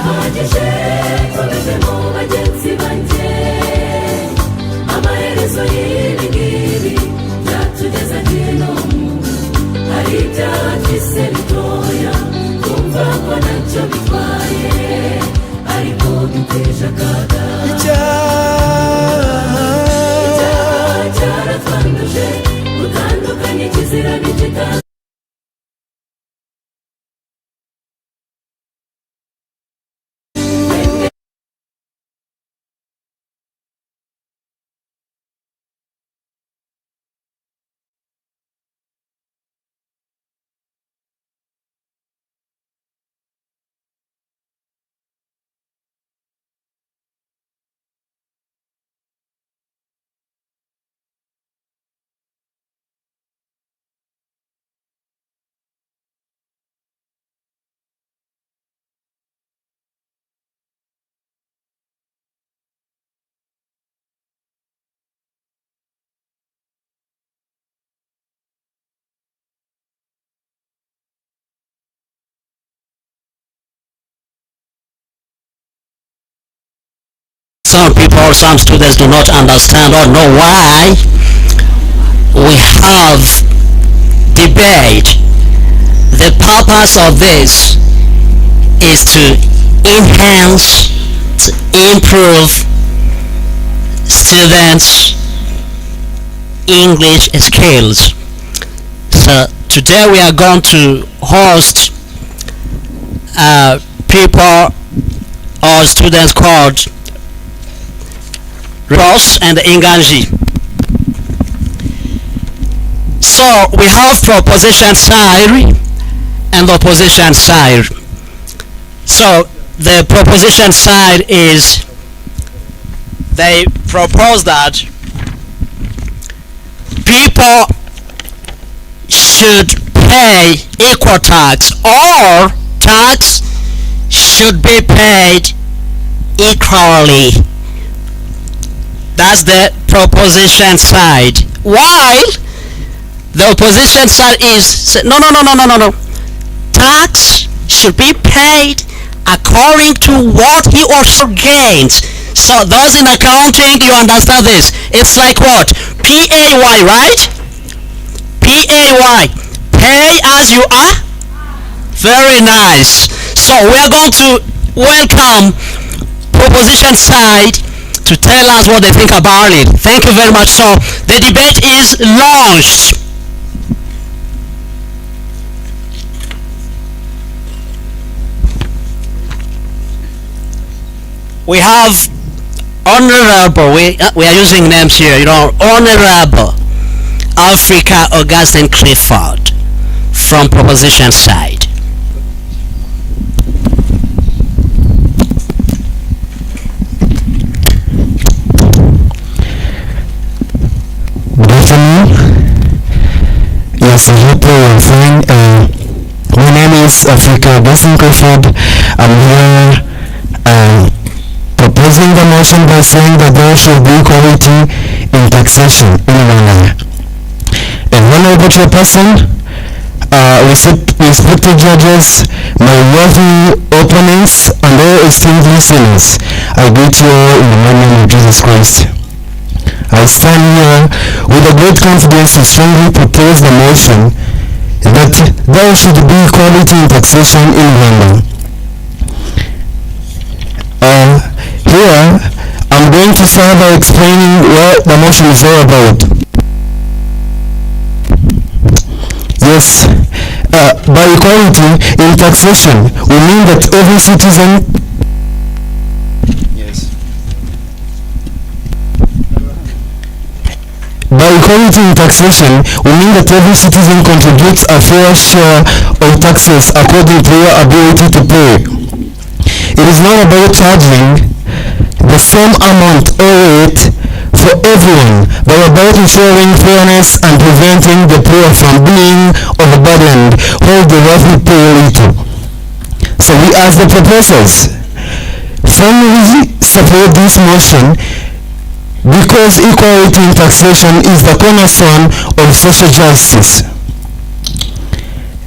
birahagije tubivemo bagenzi banjye amaherezo y'ibi ngibi byatugeza hino hari ibyaha twise bitoya twumva ko ntacyo bitwaye ariko duteje akaga icyaha cyaratwanduje gutandukanya ikizira n'ikitazira. Some people, some students do not understand or know why we have debate. The purpose of this is to enhance, to improve students' English skills. So today we are going to host people or students called Ross and Inganji. So we have proposition side and opposition side. So the proposition side is they propose that people should pay equal tax or tax should be paid equally. That's the proposition side. While the opposition side is no. Tax should be paid according to what he or she gains. So those in accounting, you understand this. It's like what? PAY, right? PAY. Pay as you are. Very nice. So we are going to welcome proposition side to tell us what they think about it. Thank you very much. So the debate is launched. We have Honorable, we are using names here, Honorable Africa Augustine Clifford from proposition side. Good afternoon. Yes, I hope you are fine. My name is Africa Augustine Clifford. I'm here proposing the motion by saying that there should be equality in taxation in Rwanda. And honorable chairperson, respected judges, my worthy opponents, and all esteemed listeners, I greet you all in the name of Jesus Christ. I stand here with a great confidence to strongly propose the motion that there should be equality in taxation in Rwanda. Here, I'm going to start by explaining what the motion is all about. Yes, by equality in taxation, we mean that every citizen By equality in taxation, we mean that every citizen contributes a fair share of taxes according to their ability to pay. It is not about charging the same amount or rate for everyone, but about ensuring fairness and preventing the poor from being overburdened while the wealthy pay little. So we ask the proposals, firmly support this motion because equality in taxation is the cornerstone of social justice.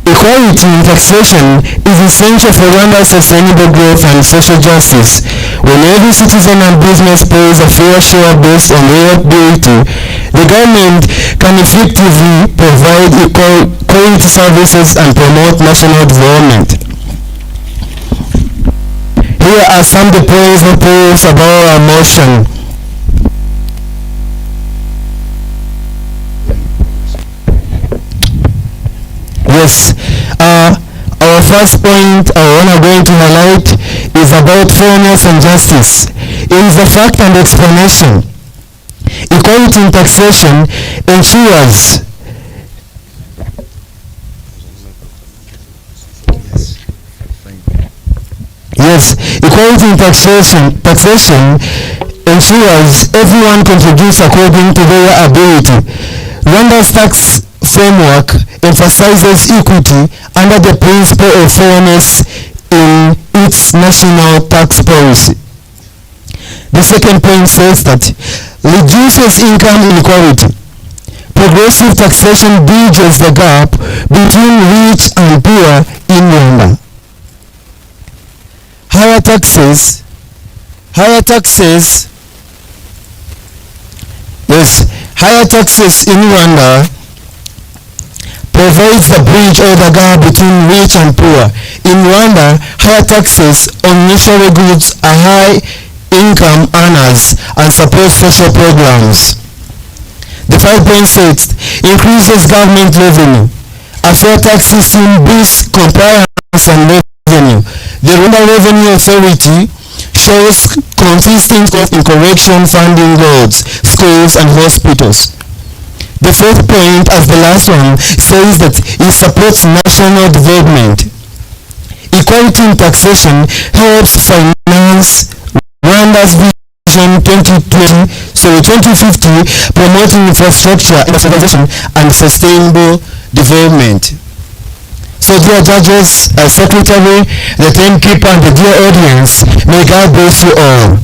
Equality in taxation is essential for Rwanda's sustainable growth and social justice. When every citizen and business pays a fair share based on their ability, the government can effectively provide quality services and promote national development. Here are some of the points about our motion. Yes, our first point we are going to highlight is about fairness and justice. It is a fact and explanation. Equality in taxation ensures equality in taxation ensures everyone contributes according to their ability. Rwanda's tax framework emphasizes equity under the principle of fairness in its national tax policy. The second point says that reduces income inequality. Progressive taxation bridges the gap between rich and poor in Rwanda. Higher taxes in Rwanda provides the bridge or the gap between rich and poor. In Rwanda, higher taxes on necessary goods are high income earners and support social programs. The 5.6 increases government revenue. A fair tax system boosts compliance and revenue. The Rwanda Revenue Authority shows consistent growth in correction funding, roads, schools and hospitals. The fourth point, as the last one, says that it supports national development. Equality in taxation helps finance Rwanda's Vision 2050, promoting infrastructure, industrialization, and sustainable development. So, dear judges, secretary, the timekeeper, and the dear audience, may God bless you all.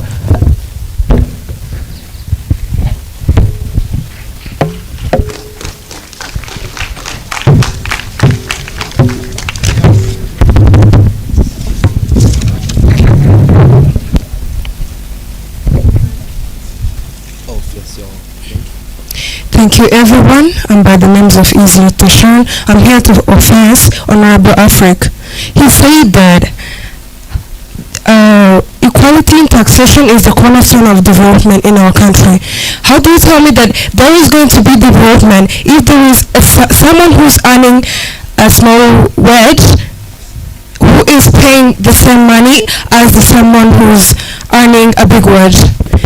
Thank you everyone. I'm by the names of Easy Tashan. I'm here to offense Honorable Afric. He said that equality in taxation is the cornerstone of development in our country. How do you tell me that there is going to be development if there is someone who's earning a small wage who is paying the same money as someone who's earning a big wage,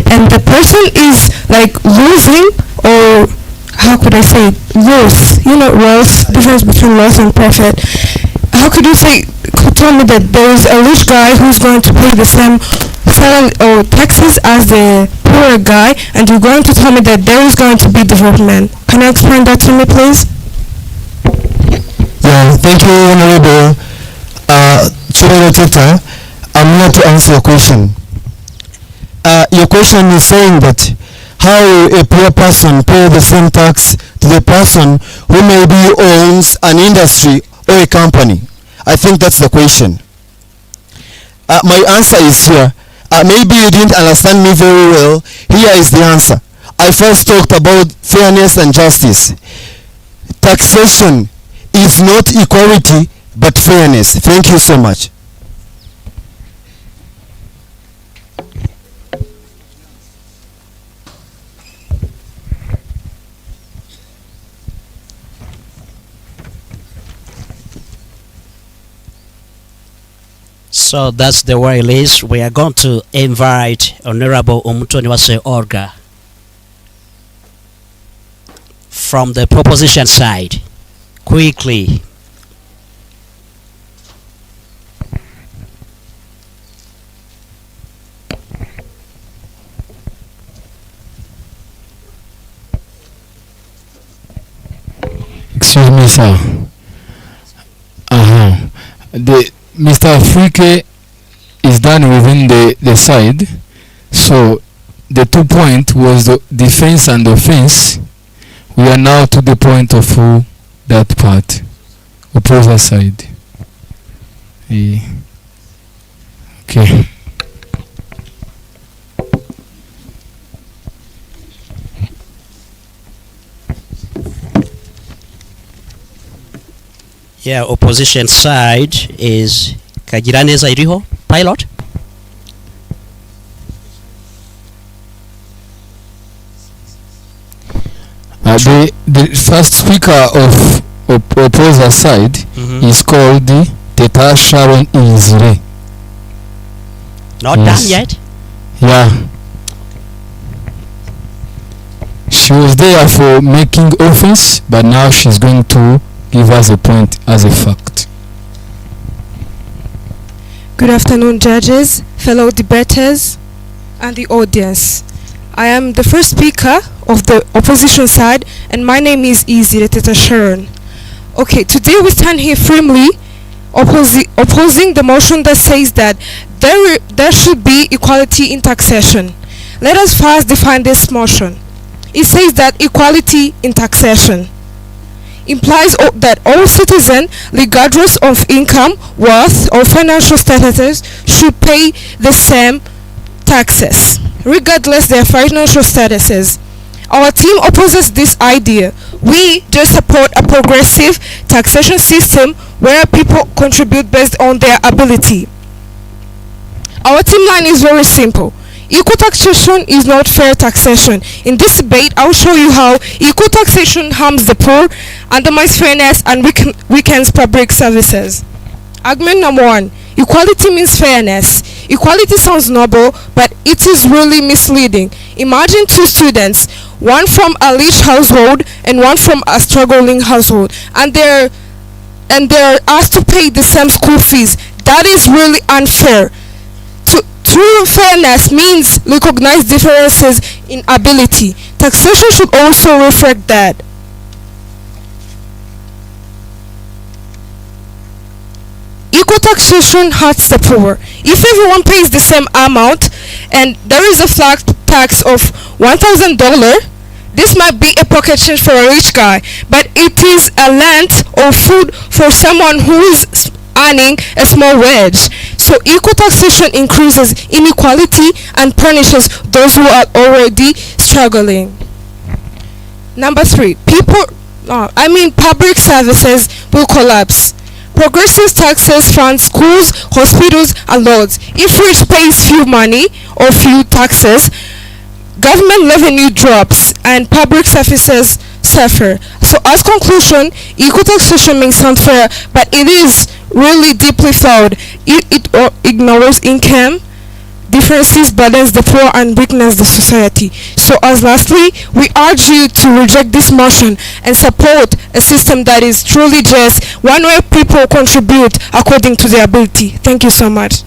and the person is like losing, or how could I say, loss, loss, difference between loss and profit. How could you tell me that there is a rich guy who's going to pay the same salary or taxes as the poor guy, and you're going to tell me that there is going to be development? Can you explain that to me, please? Yeah, thank you, Honorable Chirero. I'm here to answer your question. Your question is saying that how a poor person pay the same tax to the person who maybe owns an industry or a company. I think that's the question. My answer is here. Maybe you didn't understand me very well. Here is the answer. I first talked about fairness and justice. Taxation is not equality but fairness. Thank you so much. So that's the way it is. We are going to invite Honorable Umutoniwase Orga from the proposition side. Quickly. Excuse me, sir. Mr. Afrique is done within the side. So the 2 point was the defense and offense. We are now to the point of that part. opposer side. Okay. Yeah, opposition side is Kagiraneza iriho pilot. The first speaker of opposer side is called Teta Sharon Izire. Not Yes. done yet. Yeah. She was there for making offense, but now she's going to give us a point as a fact. Good afternoon, judges, fellow debaters, and the audience. I am the first speaker of the opposition side, and my name is Izire Teta Sharon. Okay, today we stand here firmly opposing the motion that says that there should be equality in taxation. Let us first define this motion. It says that equality in taxation implies that all citizens, regardless of income, wealth, or financial status, should pay the same taxes, regardless their financial statuses. Our team opposes this idea. We just support a progressive taxation system where people contribute based on their ability. Our team line is very simple. Equal taxation is not fair taxation. In this debate, I will show you how equal taxation harms the poor, undermines fairness, and weakens public services. Argument number 1. Equality means fairness. Equality sounds noble, but it is really misleading. Imagine two students, one from a rich household and one from a struggling household, and they're asked to pay the same school fees. That is really unfair. True fairness means recognize differences in ability. Taxation should also reflect that. Equal taxation hurts the poor. If everyone pays the same amount and there is a flat tax of $1,000, this might be a pocket change for a rich guy, but it is a land or food for someone who is earning a small wage. So equal taxation increases inequality and punishes those who are already struggling. Number 3, public services will collapse. Progressive taxes fund schools, hospitals, and roads. If rich pays few money or few taxes, government revenue drops and public services suffer. So as conclusion, equal taxation may sound fair, but it is really deeply flawed. It ignores income differences, burdens the poor, and weakens the society. So as lastly, we urge you to reject this motion and support a system that is truly just, one where people contribute according to their ability. Thank you so much.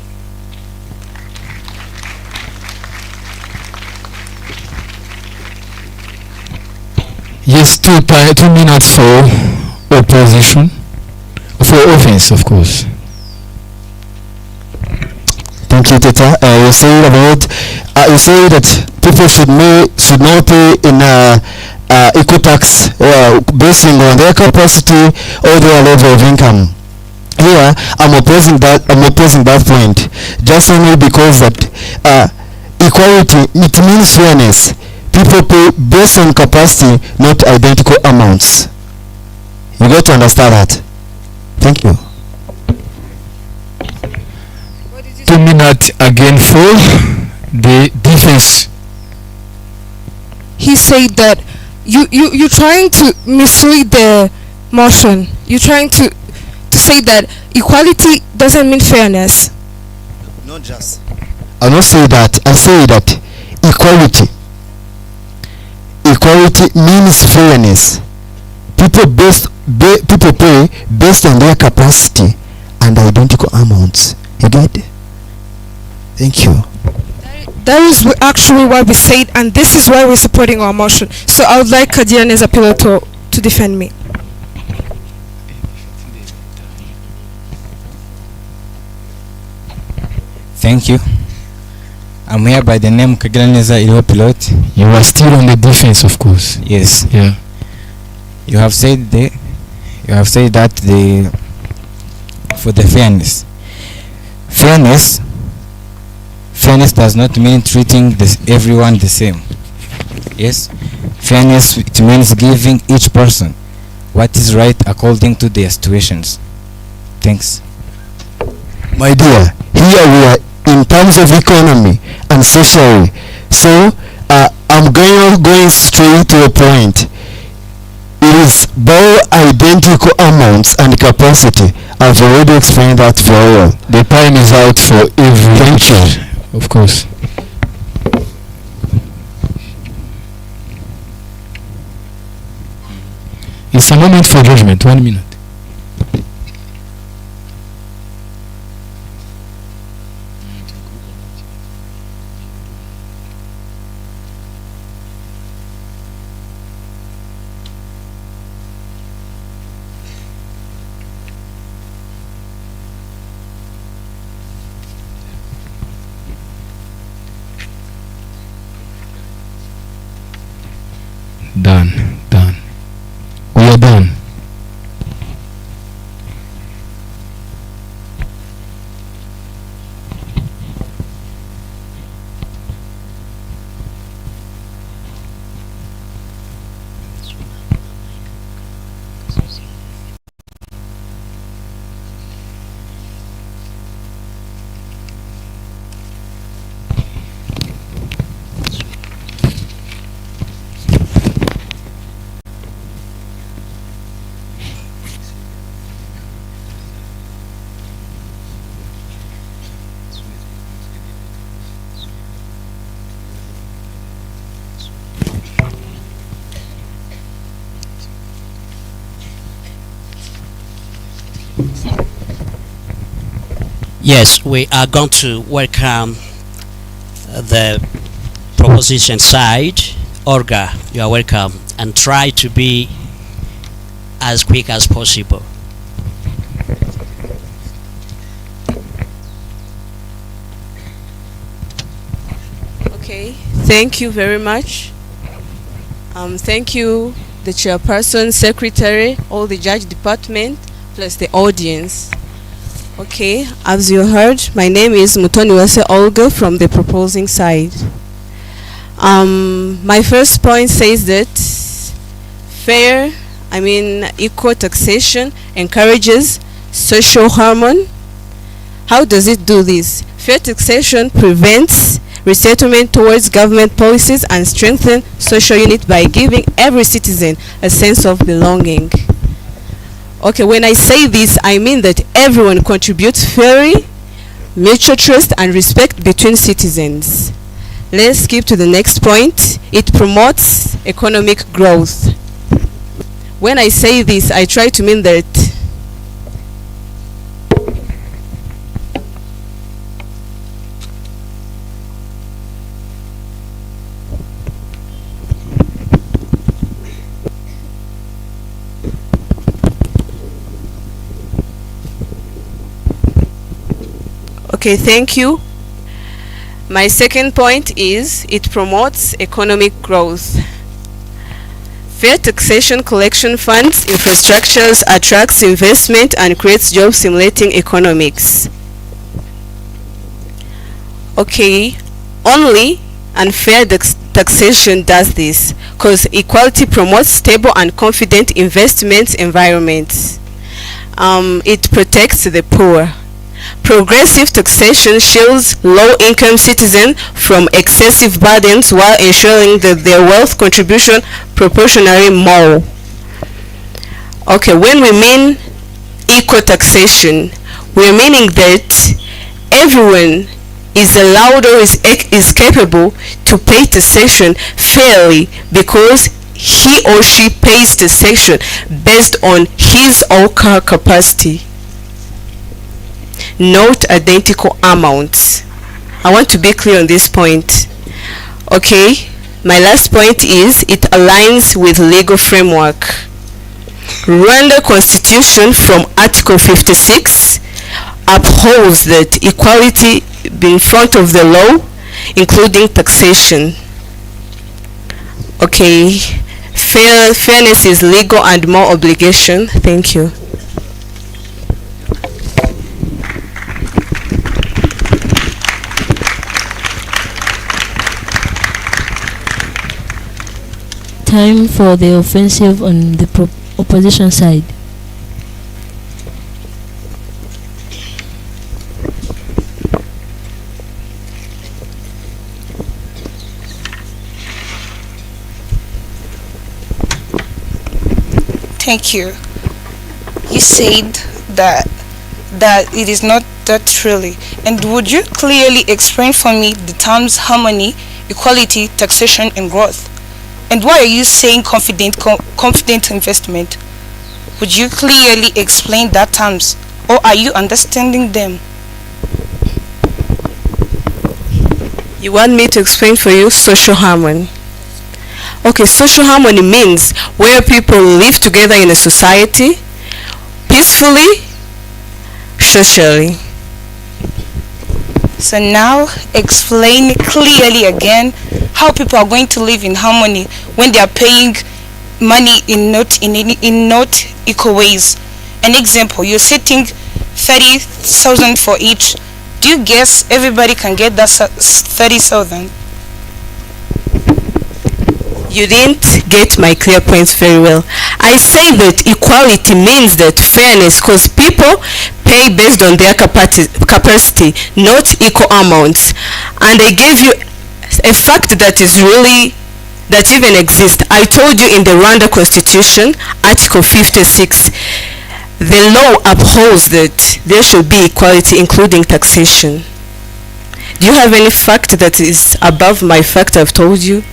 Yes, 2 minutes for opposition, for offense, of course. Thank you, Teta. You say that people should not pay in equal tax based on their capacity or their level of income. Here, I'm opposing that point, just only because that equality, it means fairness. People pay based on capacity, not identical amounts. You got to understand that. Thank you. 2 minutes again for the defense. He said that you're trying to mislead the motion. You're trying to say that equality doesn't mean fairness. Not just. I don't say that. I say that equality means fairness. People pay based on their capacity and identical amounts. You get it? Thank you. That is actually what we said, and this is why we're supporting our motion. So I would like Kadiane's appeal to defend me. Thank you. I'm here by the name Kagiraneza Iriho Pilot. You are still on the defense, of course. Yes. Yeah. You have said the you have said that for the fairness does not mean treating everyone the same. Yes, fairness, it means giving each person what is right according to their situations. Thanks. My dear, here we are in terms of economy and socially. So I'm going straight to the point. It is both identical amounts and capacity. I've already explained that very well. The time is out for every Thank you. Of course. It's a moment for judgment. 1 minute. Done. We are done. Yes, we are going to welcome the proposition side. Olga, you are welcome, and try to be as quick as possible. Okay, thank you very much. Thank you, the chairperson, secretary, all the judge department, plus the audience. Okay, as you heard, my name is Mutoniwase Olga from the proposing side. My first point says that equal taxation encourages social harmony. How does it do this? Fair taxation prevents resettlement towards government policies and strengthens social unity by giving every citizen a sense of belonging. Okay, when I say this, I mean that everyone contributes fairly, mutual trust and respect between citizens. Let's skip to the next point. It promotes economic growth. When I say this, I try to mean that okay, thank you. My second point is it promotes economic growth. Fair taxation collection funds infrastructures, attracts investment and creates jobs, stimulating economics. Okay, only unfair taxation does this because equality promotes stable and confident investment environments. It protects the poor. Progressive taxation shields low-income citizens from excessive burdens while ensuring that their wealth contribution proportionally more. Okay, when we mean equal taxation, we're meaning that everyone is allowed or is capable to pay taxation fairly because he or she pays taxation based on his or her capacity. Not identical amounts. I want to be clear on this point. Okay, my last point is it aligns with legal framework. Rwanda Constitution from Article 56 upholds that equality in front of the law, including taxation. Okay, Fairness is legal and more obligation. Thank you. Time for the offensive on the opposition side. Thank you. You said that it is not that really. And would you clearly explain for me the terms harmony, equality, taxation, and growth? And why are you saying confident investment? Would you clearly explain that terms, or are you understanding them? You want me to explain for you social harmony? Okay, social harmony means where people live together in a society peacefully, socially. So now explain clearly again how people are going to live in harmony when they are paying money in not equal ways. An example, you're setting 30,000 for each. Do you guess everybody can get that 30,000? You didn't get my clear points very well. I say that equality means that fairness, because people pay based on their capacity, not equal amounts. And I gave you a fact that even exists. I told you in the Rwanda Constitution, Article 56, the law upholds that there should be equality, including taxation. Do you have any fact that is above my fact I've told you?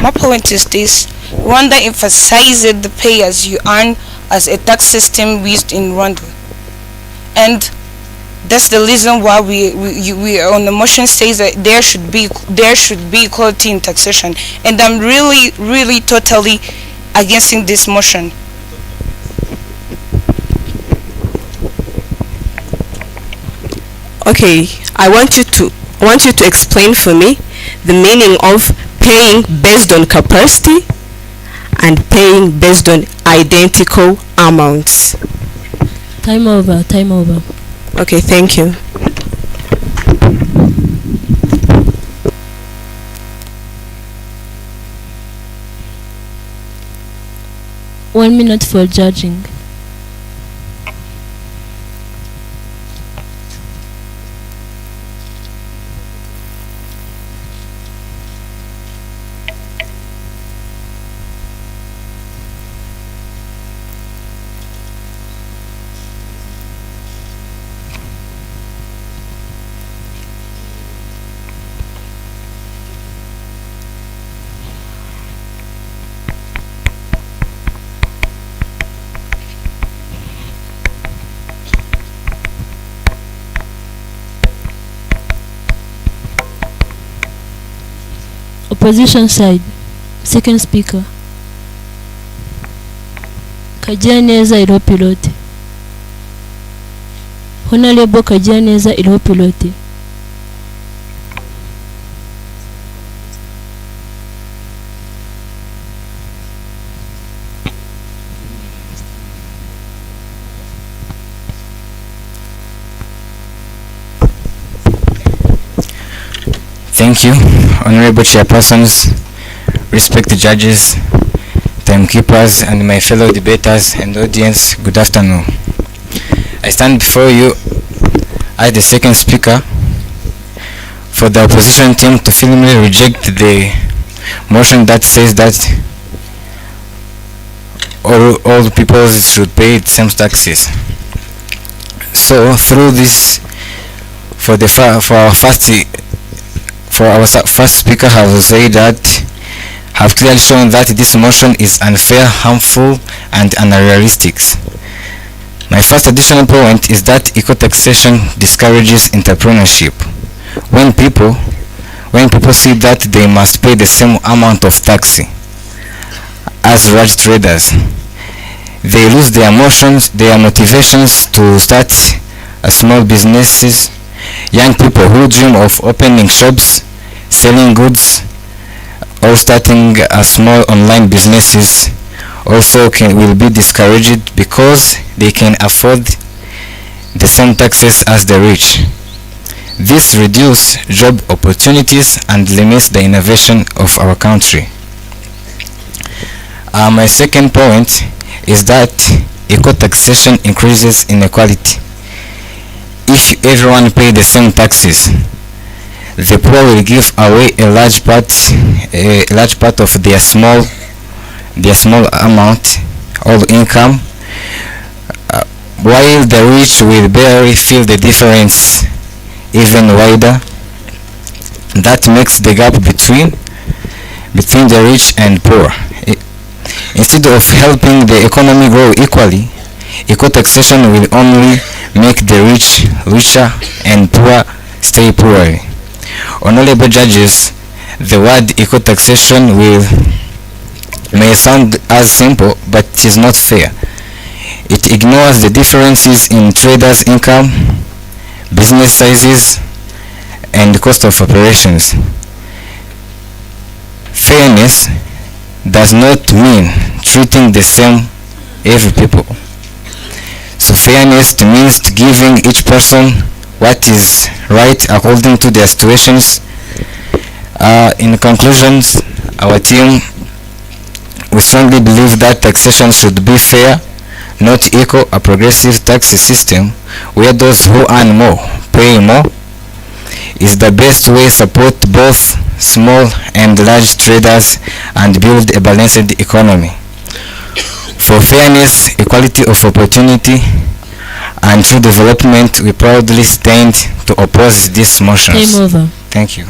My point is this: Rwanda emphasized the pay as you earn as a tax system used in Rwanda, and that's the reason why we on the motion says that there should be equality in taxation, and I'm really totally against this motion. Okay, I want you to explain for me the meaning of paying based on capacity and paying based on identical amounts. Time over. Okay, thank you. One minute for judging. Opposition side. Second speaker. Kajianeza iliho pilote. Honorable Kajianeza iliho pilote. Thank you, Honorable Chairpersons, respected judges, timekeepers, and my fellow debaters and audience. Good afternoon. I stand before you as the second speaker for the opposition team to firmly reject the motion that says that all people should pay the same taxes. So through this, for our first speaker have said that, have clearly shown that this motion is unfair, harmful, and unrealistic. My first additional point is that eco taxation discourages entrepreneurship. When people see that they must pay the same amount of tax as large traders, they lose their motivations to start small businesses. Young people who dream of opening shops, selling goods or starting a small online businesses also will be discouraged because they can afford the same taxes as the rich. This reduces job opportunities and limits the innovation of our country. My second point is that equal taxation increases inequality. If everyone pays the same taxes, the poor will give away a large part of their small amount of income, while the rich will barely feel the difference even wider. That makes the gap between the rich and poor. Instead of helping the economy grow equally, equal taxation will only make the rich richer and poor stay poorer. Honorable judges, the word equal taxation may sound as simple, but it is not fair. It ignores the differences in traders' income, business sizes, and cost of operations. Fairness does not mean treating the same every people. So fairness means giving each person what is right according to their situations. In conclusions, our team, we strongly believe that taxation should be fair, not equal. A progressive tax system where those who earn more pay more is the best way to support both small and large traders and build a balanced economy. For fairness, equality of opportunity, and true development, we proudly stand to oppose these motions. Game over. Thank you.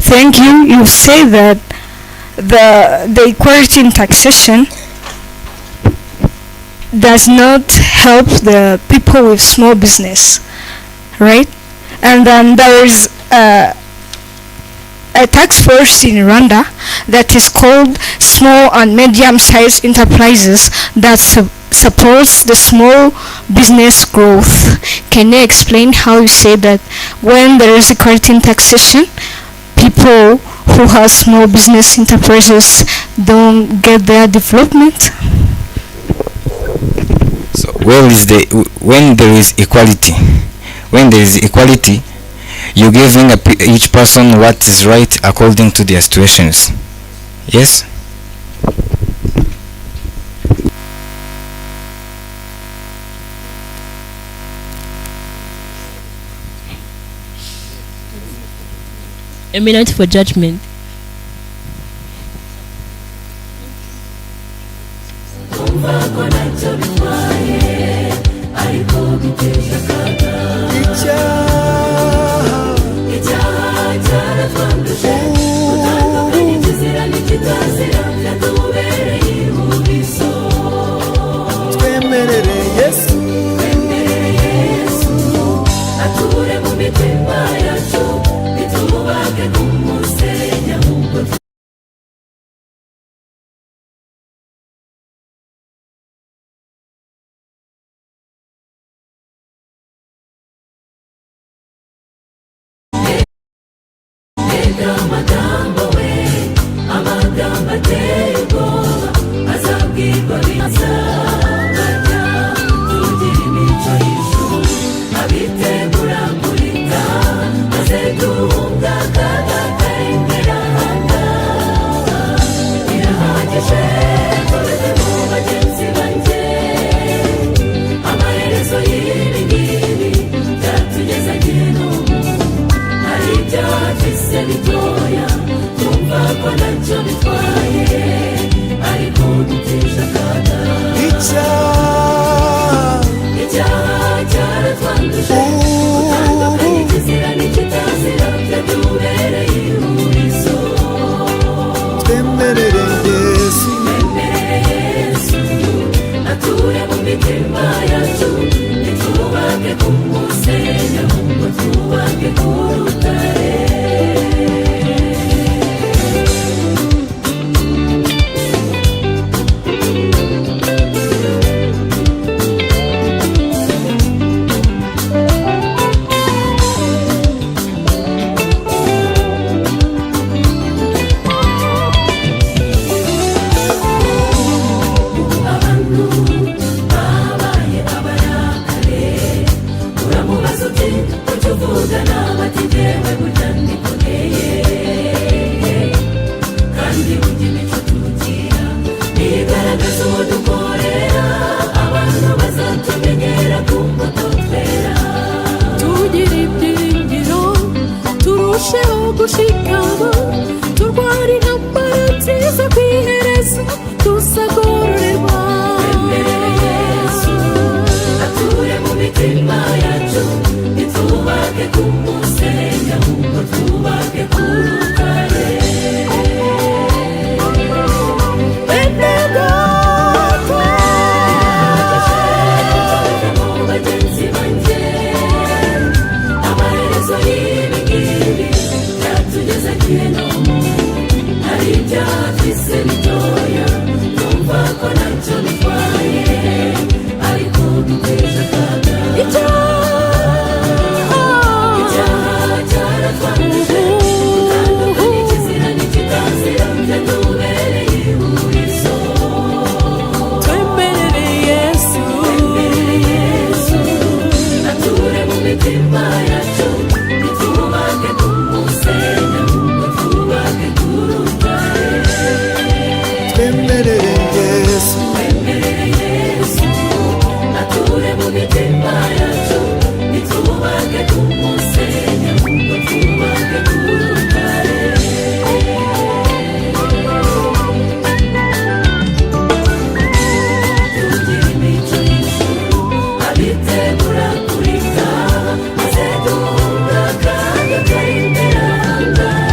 Thank you. You say that the equality in taxation does not help the people with small business, right? And then there is a tax force in Rwanda that is called Small and Medium-Sized Enterprises that supports the small business growth. Can you explain how you say that when there is equality in taxation, people who have small business enterprises don't get their development? So when there is equality, you're giving each person what is right according to their situations. Yes? A minute for judgment. Abitegura uti ujya uvugana bati njyewe burya ndikomeye kandi burya imico tugira nigaragaza uwo dukorera abantu bazatumenyera ku mbuto twera tugira ibyiringiro turusheho gushikama turwara intambara nziza ku iherezo tuzagororerwa twemerere Yesu ature mu mitima yacu ntitubake ku musenyi ahubwo twubake ku rutare bene data mu bagenzi banjye amaherezo y'ibi ngibi byatugeza hino hari ibyatise bitoya numva ko ntacyo bitwaye ariko duteje akaga icyaha cyaratwanduje dutandukanye ikizira n'ikitazira byatubereye ihurizo twemerere Yesu ature mu mitima yacu ntitubake ku musenyi ahubwo twubake ku rutare twemerere Yesu ature mu mitima yacu ntitubake ku musenyi ahubwo twubake ku rutare tugira imico y'ijuru abitegura kurika maze duhunga akaga kari imbere ahangaha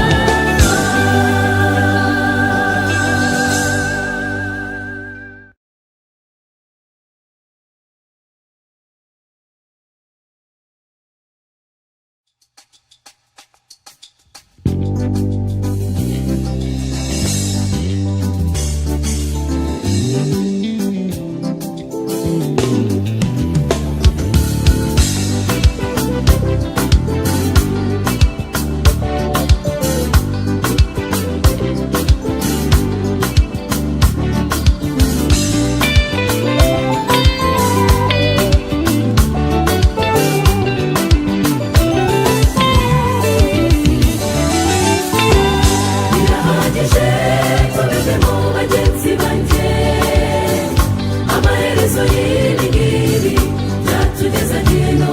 birahagije tubeze mu bagenzi banjye amaherezo y'ibi ngibi byatugeza hino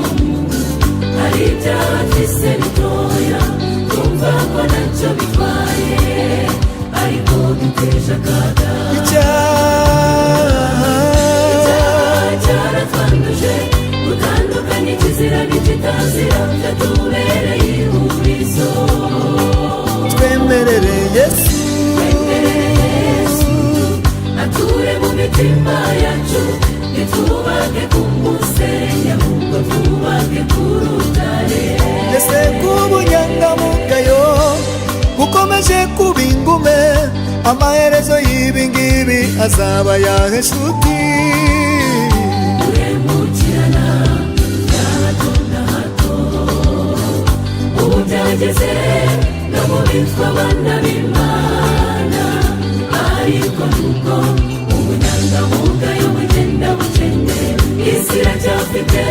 hari ibyatise bitoya twumva ko ntacyo bitwaye ariko duteje akaga icyaha cyaratwanduje gutandukanya ikizira n'ikitazira byatubereye ihurizo twemerere Yesu ature mu mitima yacu ntitubake ku musenyi ahubwo twubake ku rutare ese k'ubunyangamugayo gukomeje kuba ingume amaherezo y'ibi ngibi azaba yahe nshuti uremukirana bya hato na hato ubu byageze no mu bitwa abana b'Imana ariko nuko ubunyangamugayo bugenda bukennye isi iracyafite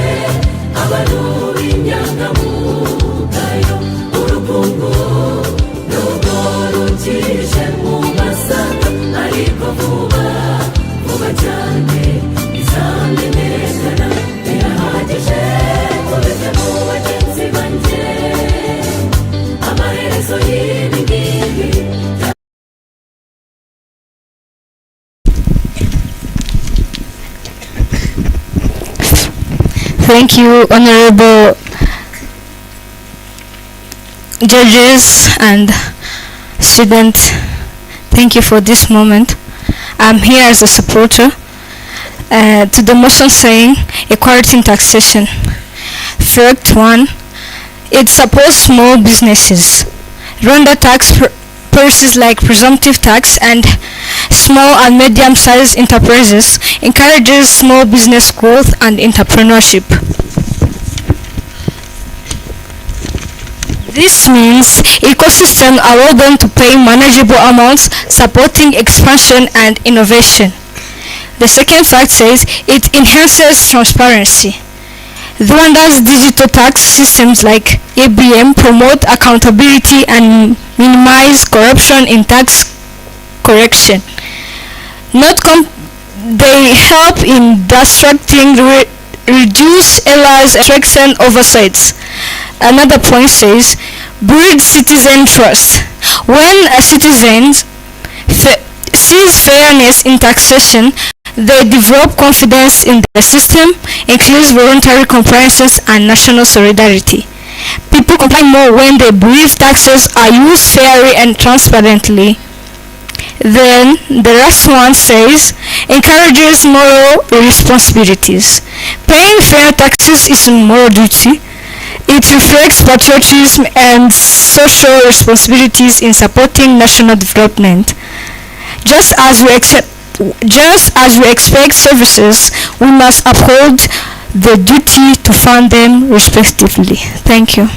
abantu b'inyangamugayo urukungu nubwo rukije mu masaka ariko vuba vuba cyane bizamenyekana birahagije kubeze mu bagenzi banjye amaherezo y'ibi ngibi Thank you, honorable judges and students. Thank you for this moment. I'm here as a supporter to the motion saying equality in taxation. Fact 1. It supports small businesses. Rwanda tax purses like presumptive tax and small and medium-sized enterprises encourages small business growth and entrepreneurship. This means ecosystems allow them to pay manageable amounts, supporting expansion and innovation. The second fact says it enhances transparency. Rwanda's digital tax systems like ABM promote accountability and minimize corruption in tax correction. They help in distracting, reduce errors, and strengthen oversights. Another point says, build citizen trust. When citizens sees fairness in taxation, they develop confidence in the system, increase voluntary compliance and national solidarity. People comply more when they believe taxes are used fairly and transparently. Then the last one says, encourages moral responsibilities. Paying fair taxes is a moral duty. It reflects patriotism and social responsibilities in supporting national development. Just as we expect services, we must uphold the duty to fund them respectively. Thank you.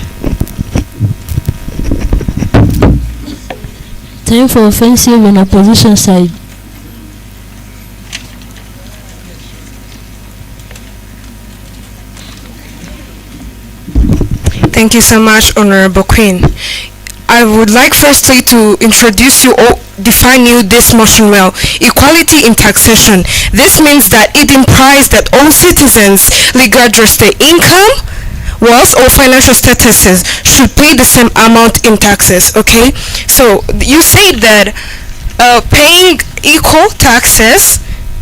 Time for offensive on opposition side. Thank you so much, Honorable Queen. I would like firstly to introduce you or define you this motion well. Equality in taxation. This means that it implies that all citizens, regardless their income, wealth or financial statuses, should pay the same amount in taxes. Okay, so you say that paying equal taxes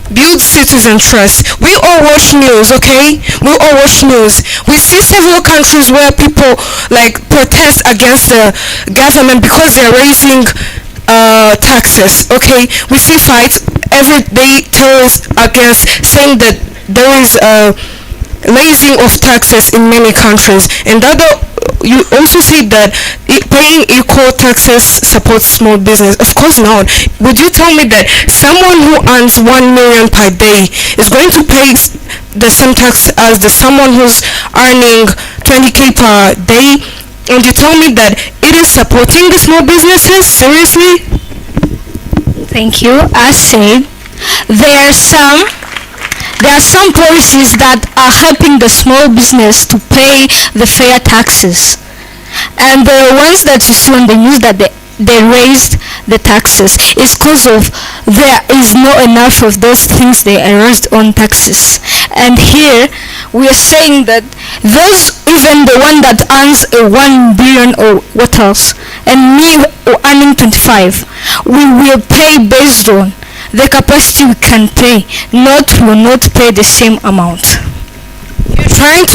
build citizen trust. We all watch news, okay? We all watch news. We see several countries where people like protest against the government because they're raising taxes, okay? We see fights every day, terrorists against saying that there is raising of taxes in many countries. And you also see that paying equal taxes supports small business. Of course not. Would you tell me that someone who earns 1 million per day is going to pay the same tax as the someone who's earning 20k per day? And you tell me that it is supporting the small businesses? Seriously? Thank you. I said there are some policies that are helping the small business to pay the fair taxes, and the ones that you see on the news that they raised the taxes is because of there is not enough of those things they raised on taxes. And here we are saying that those, even the one that earns 1 billion or what else, and me earning 25, we will pay based on the capacity we can pay, will not pay the same amount. You're trying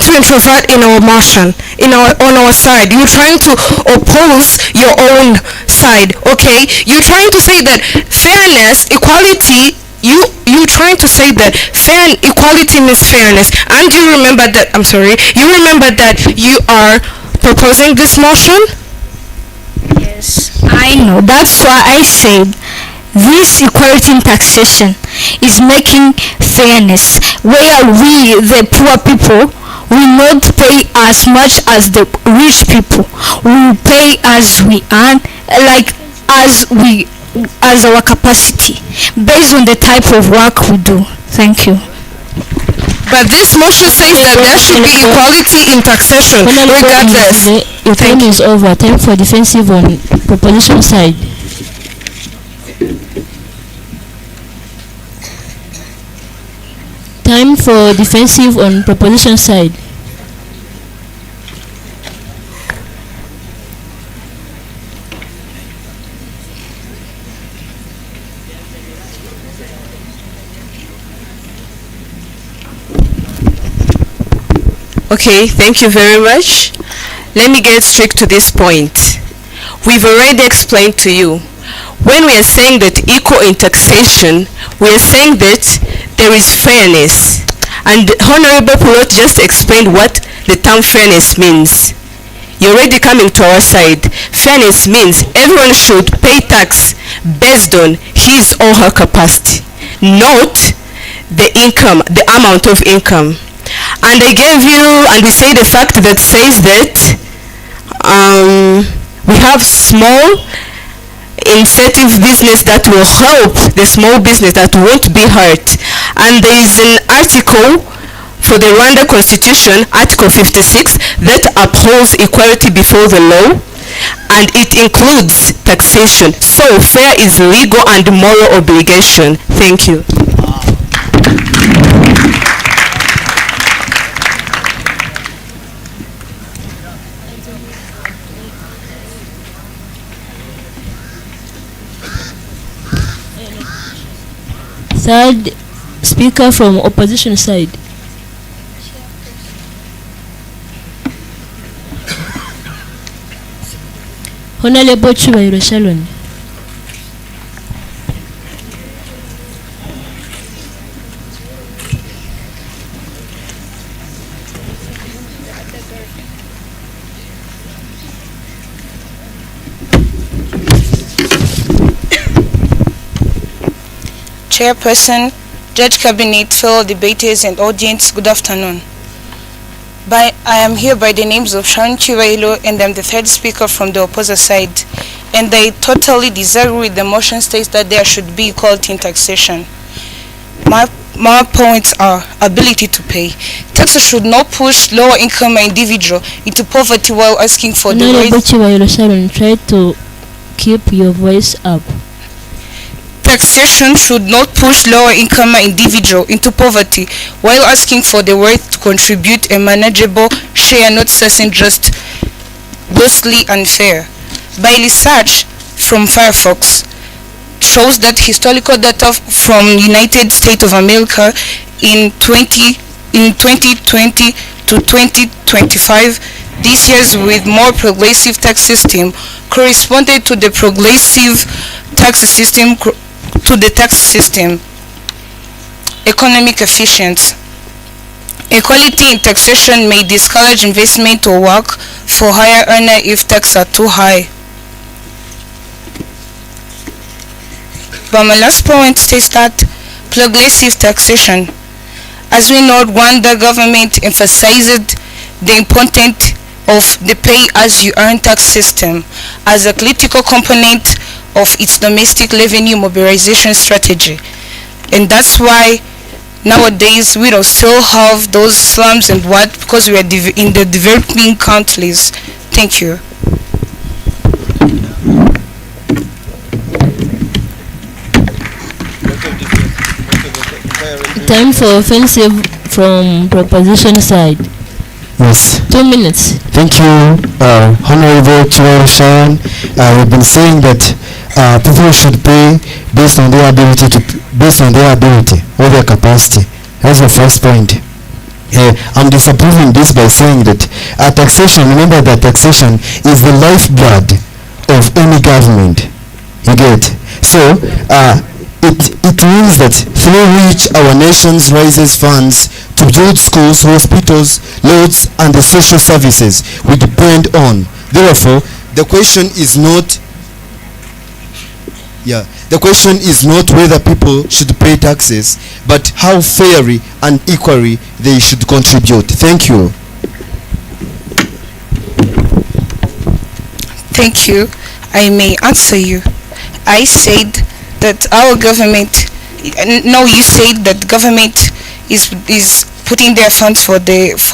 to introvert in our motion, on our side. You're trying to oppose your own side, okay? You're trying to say that fairness, equality, you're trying to say that fair and equality means fairness. And you remember that you are proposing this motion? Yes, I know. That's why I said this equality in taxation is making fairness, where we, the poor people, will not pay as much as the rich people. We will pay as we earn, as our capacity, based on the type of work we do. Thank you. But this motion says that there should be equality in taxation, regardless. Your time is over. Time for defensive on proposition side. Time for defensive on proposition side. Okay, thank you very much. Let me get straight to this point. We've already explained to you. When we are saying that equal in taxation, we are saying that there is fairness. And Honorable Pulot just explained what the term fairness means. You're already coming to our side. Fairness means everyone should pay tax based on his or her capacity, not the income, the amount of income. And I gave you, and we say the fact that says that we have small incentive business that will help the small business that won't be hurt. And there is an article for the Rwanda Constitution, Article 56, that upholds equality before the law, and it includes taxation. So fair is legal and moral obligation. Thank you. Third speaker from opposition side. Honorable Chubairo Shalon. Chairperson, Judge Cabinet, fellow debaters and audience, good afternoon. I am here by the names of Sharon Chiwailo, and I'm the third speaker from the opposite side. And I totally disagree with the motion states that there should be equality in taxation. My points are ability to pay. Taxes should not push lower income individual into poverty while asking for the right. Honorable Chiwailo Sharon, try to keep your voice up. Taxation should not push lower income individual into poverty while asking for the right to contribute a manageable share, not assessing just grossly unfair. By research from Firefox shows that historical data from United States of America in 2020 to 2025, these years with more progressive tax system corresponded to the progressive tax system economic efficiency. Equality in taxation may discourage investment or work for higher earner if taxes are too high. But my last point states that progressive taxation. As we know, Rwanda government emphasized the importance of the pay-as-you-earn tax system as a critical component of its domestic revenue mobilization strategy. And that's why nowadays we don't still have those slums and what, because we are in the developing countries. Thank you. Time for offensive from proposition side. Yes. 2 minutes. Thank you, Honorable Chiwairo Sharon. We've been saying that people should pay based on their ability or their capacity. That's the first point. I'm disapproving this by saying that taxation, remember that taxation is the lifeblood of any government. You get? So, it means that through which our nation raises funds to build schools, hospitals, roads, and the social services we depend on. Therefore, the question is not whether people should pay taxes, but how fairly and equally they should contribute. Thank you. Thank you. I may answer you. I said that our government, no, you said that government is putting their funds for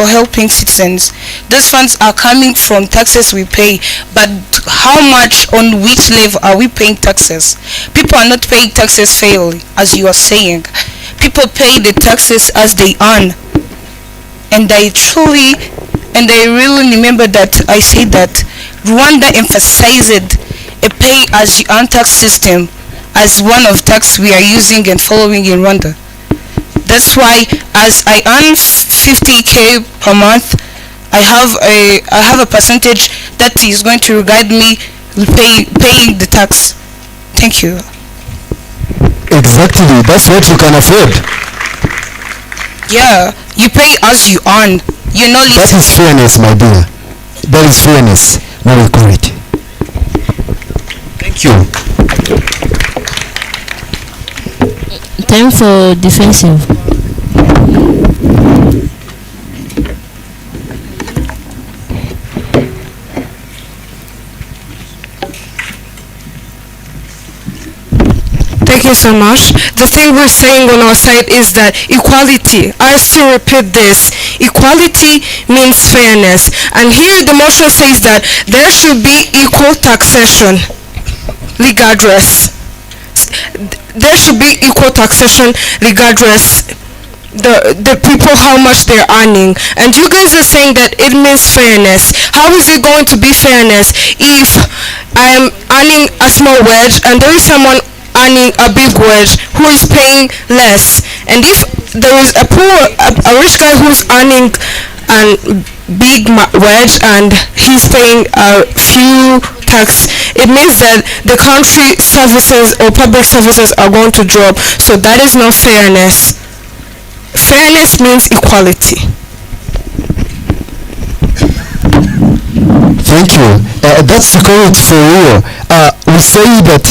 helping citizens. Those funds are coming from taxes we pay, but how much, on which level are we paying taxes? People are not paying taxes fairly, as you are saying. People pay the taxes as they earn. And I really remember that I said that Rwanda emphasized a pay-as-you-earn tax system as one of tax we are using and following in Rwanda. That's why, as I earn 50k per month, I have a percentage that is going to guide me paying the tax. Thank you. Exactly, that's what you can afford. Yeah, you pay as you earn. You know. That is fairness, my dear. That is fairness, not equality. Thank you. Time for defensive. Thank you so much. The thing we're saying on our side is that equality, I still repeat this, equality means fairness. And here the motion says that there should be equal taxation regardless. There should be equal taxation regardless the people how much they're earning, and you guys are saying that it means fairness. How is it going to be fairness if I am earning a small wage and there is someone earning a big wage who is paying less, and if there is a rich guy who's earning a big wage and he's paying a few tax, it means that the country services or public services are going to drop. So that is not fairness. Fairness means equality. Thank you. That's correct for real. We say that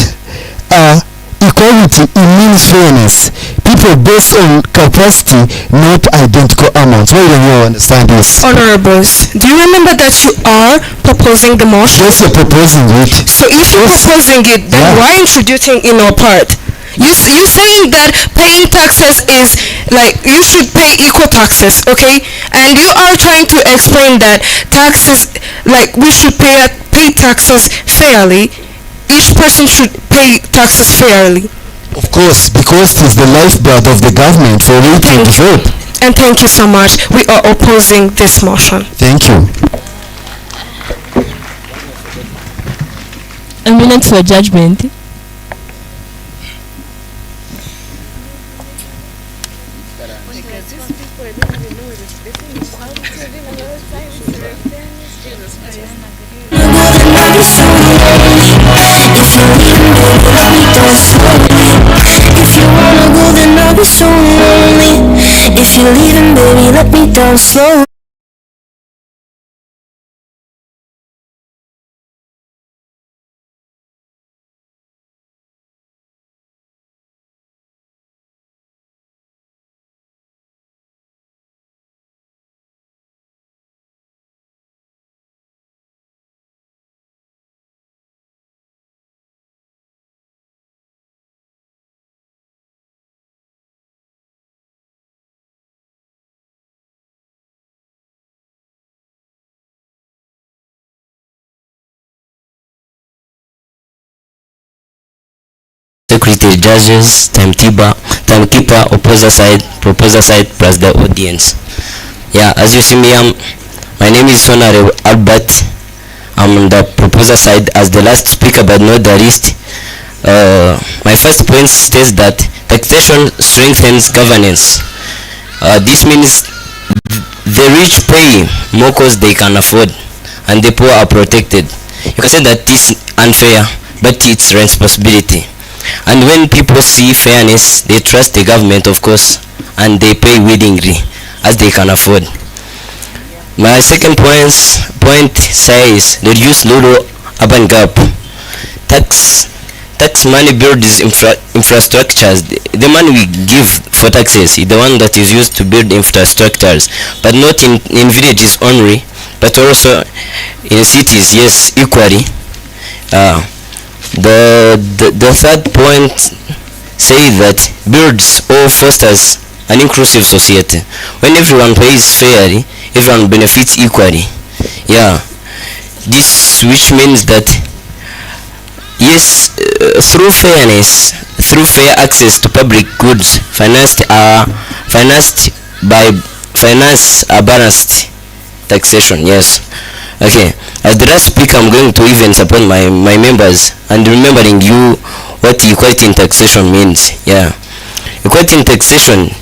equality, it means fairness. People based on capacity, not identical amounts. Why don't you understand this? Honorables, do you remember that you are proposing the motion? Yes, you're proposing it. So if you're proposing it, then why introducing in our part? You saying that paying taxes is like you should pay equal taxes, okay? And you are trying to explain that taxes, like we should pay taxes fairly. Each person should pay taxes fairly. Of course, because it is the lifeblood of the government for it to develop. And thank you so much. We are opposing this motion. Thank you. A minute for judgment. If you wanna go, then I'll be so lonely. If you're leaving, baby, let me down slowly. Secretary, judges, timekeeper, opposer side, proposer side, plus the audience. Yeah, as you see me, my name is Honorable Albert. I'm on the proposer side as the last speaker, but not the least. My first point states that taxation strengthens governance. This means the rich pay more cause they can afford, and the poor are protected. You can say that this is unfair, but it's responsibility. And when people see fairness, they trust the government, of course, and they pay willingly as they can afford. My second point says reduce rural urban gap. Tax money builds infrastructures. The money we give for taxes is the one that is used to build infrastructures, but not in villages only, but also in cities. Yes, equally. The third point says that builds or fosters an inclusive society. When everyone pays fairly, everyone benefits equally. Yeah, this which means that yes, through fairness, through fair access to public goods, finance a balanced taxation. Yes. Okay, as the last speaker, I'm going to even support my members and remembering you what equality in taxation means. Yeah, equality in taxation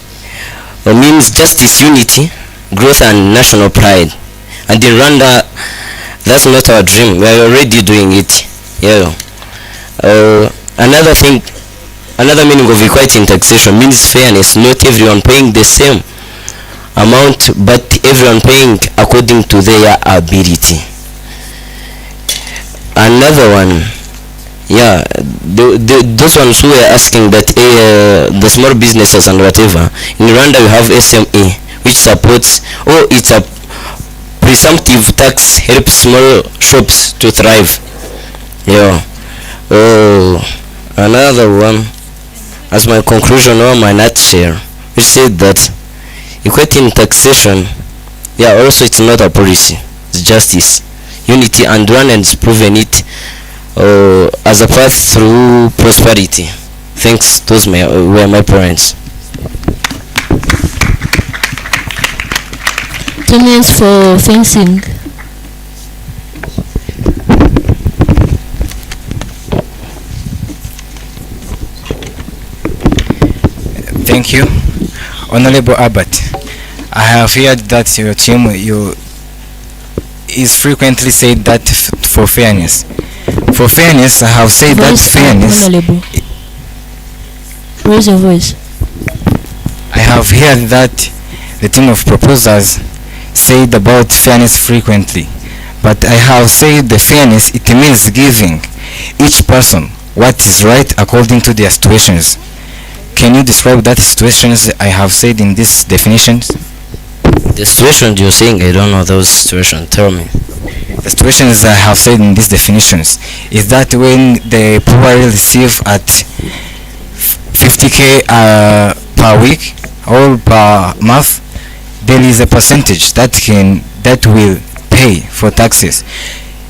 means justice, unity, growth, and national pride. And in Rwanda, that's not our dream. We are already doing it. Yeah. Another meaning of equality in taxation means fairness. Not everyone paying the same amount, but everyone paying according to their ability. Another one, yeah, those ones who were asking that the small businesses and whatever. In Rwanda we have SME, which supports, it's a presumptive tax, helps small shops to thrive. Yeah. Another one, as my conclusion or my nutshell, which said that equity in taxation, yeah, also it's not a policy, it's justice, unity, and one has proven it as a path through prosperity. Thanks, those were my parents. 2 minutes for fencing. Thank you, Honorable Abbott. I have heard that your team is frequently said that for fairness. For fairness, I have said that fairness. Honorable. Raise your voice. I have heard that the team of proposers said about fairness frequently, but I have said the fairness, it means giving each person what is right according to their situations. Can you describe that situations I have said in these definitions? The situations you're saying, I don't know those situations. Tell me. The situations I have said in these definitions is that when the poor receive at 50k per week or per month, there is a percentage that will pay for taxes.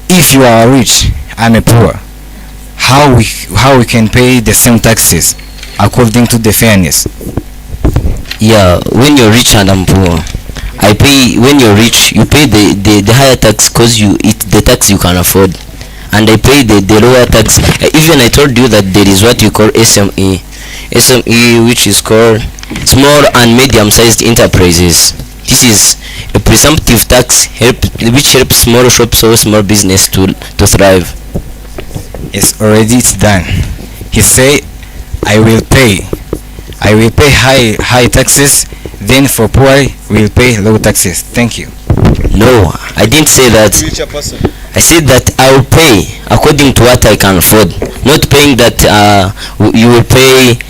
If you are rich and a poor, how we can pay the same taxes according to the fairness? Yeah, when you're rich and I'm poor, I pay. When you're rich, you pay the higher tax because it's the tax you can afford, and I pay the lower tax. Even I told you that there is what you call SME, which is called small and medium-sized enterprises. This is a presumptive tax which helps small shops or small business to thrive. Yes, already it's done. He say I will pay high taxes, then for poor we'll pay low taxes. Thank you. No, I didn't say that. I said that I will pay according to what I can afford, not paying that you will pay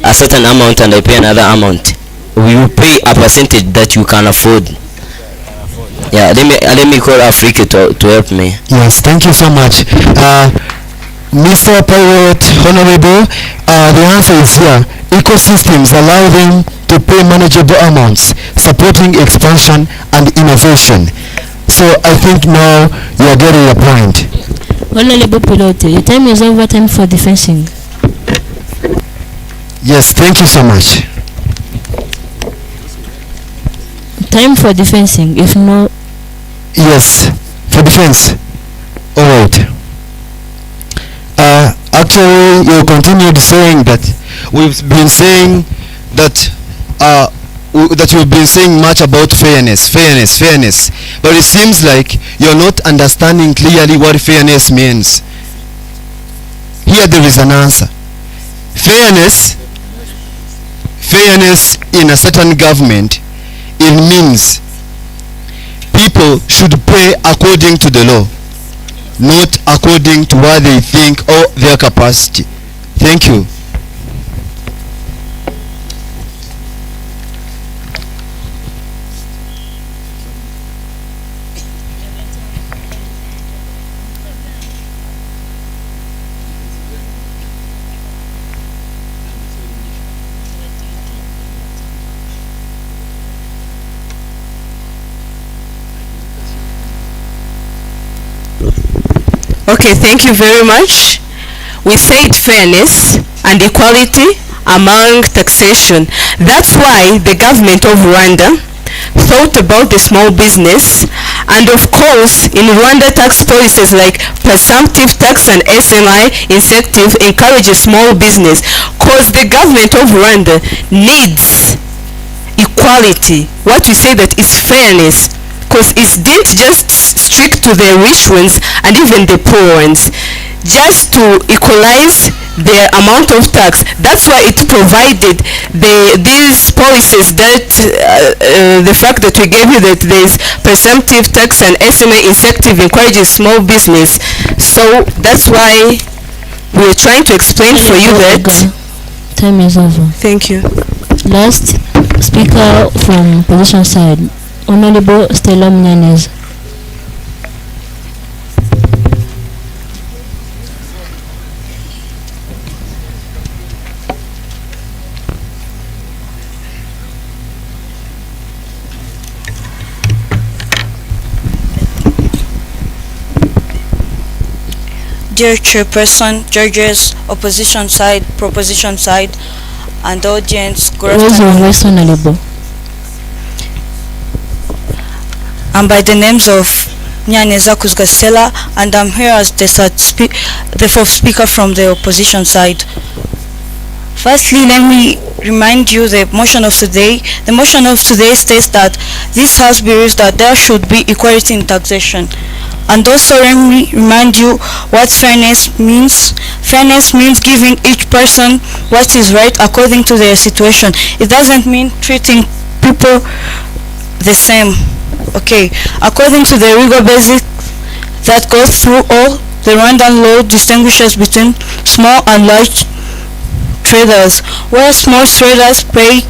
a certain amount and I pay another amount. We will pay a percentage that you can afford. Yeah, let me call Africa to help me. Yes, thank you so much. Mr. Pilot, Honorable, the answer is here. Ecosystems allow them to pay manageable amounts, supporting expansion and innovation. So I think now you are getting a point. Honorable Pilot, your time is over. Time for the fencing. Yes, thank you so much. Time for the fencing. If no... Yes, for defense. Alright. Actually, you continued saying that we've been saying that you've been saying much about fairness, but it seems like you're not understanding clearly what fairness means. Here there is an answer. Fairness in a certain government, it means people should pay according to the law, not according to what they think or their capacity. Thank you. Okay, thank you very much. We said fairness and equality among taxation. That's why the government of Rwanda thought about the small business, and of course in Rwanda tax policies like presumptive tax and SMI incentive encourages small business, because the government of Rwanda needs equality. What we say that is fairness, because it didn't just strict to the rich ones and even the poor ones, just to equalize the amount of tax. That's why it provided these policies, that the fact that we gave you that there is presumptive tax and SMA incentive encourages small business. So that's why we're trying to explain for you that. Time is over. Thank you. Last speaker from position side, Honorable Stella Mnyanez. dear chairperson, judges, opposition side, proposition side, and the audience, good Raise your afternoon. voice, Honorable. I'm by the names of Nyaneza Kuzgasela, and I'm here as the fourth speaker from the opposition side. Firstly, let me remind you the motion of today. The motion of today states that this House believes that there should be equality in taxation. And also let me remind you what fairness means. Fairness means giving each person what is right according to their situation. It doesn't mean treating people the same. Okay, according to the legal basic that goes through all, the Rwandan law distinguishes between small and large traders, where small traders pay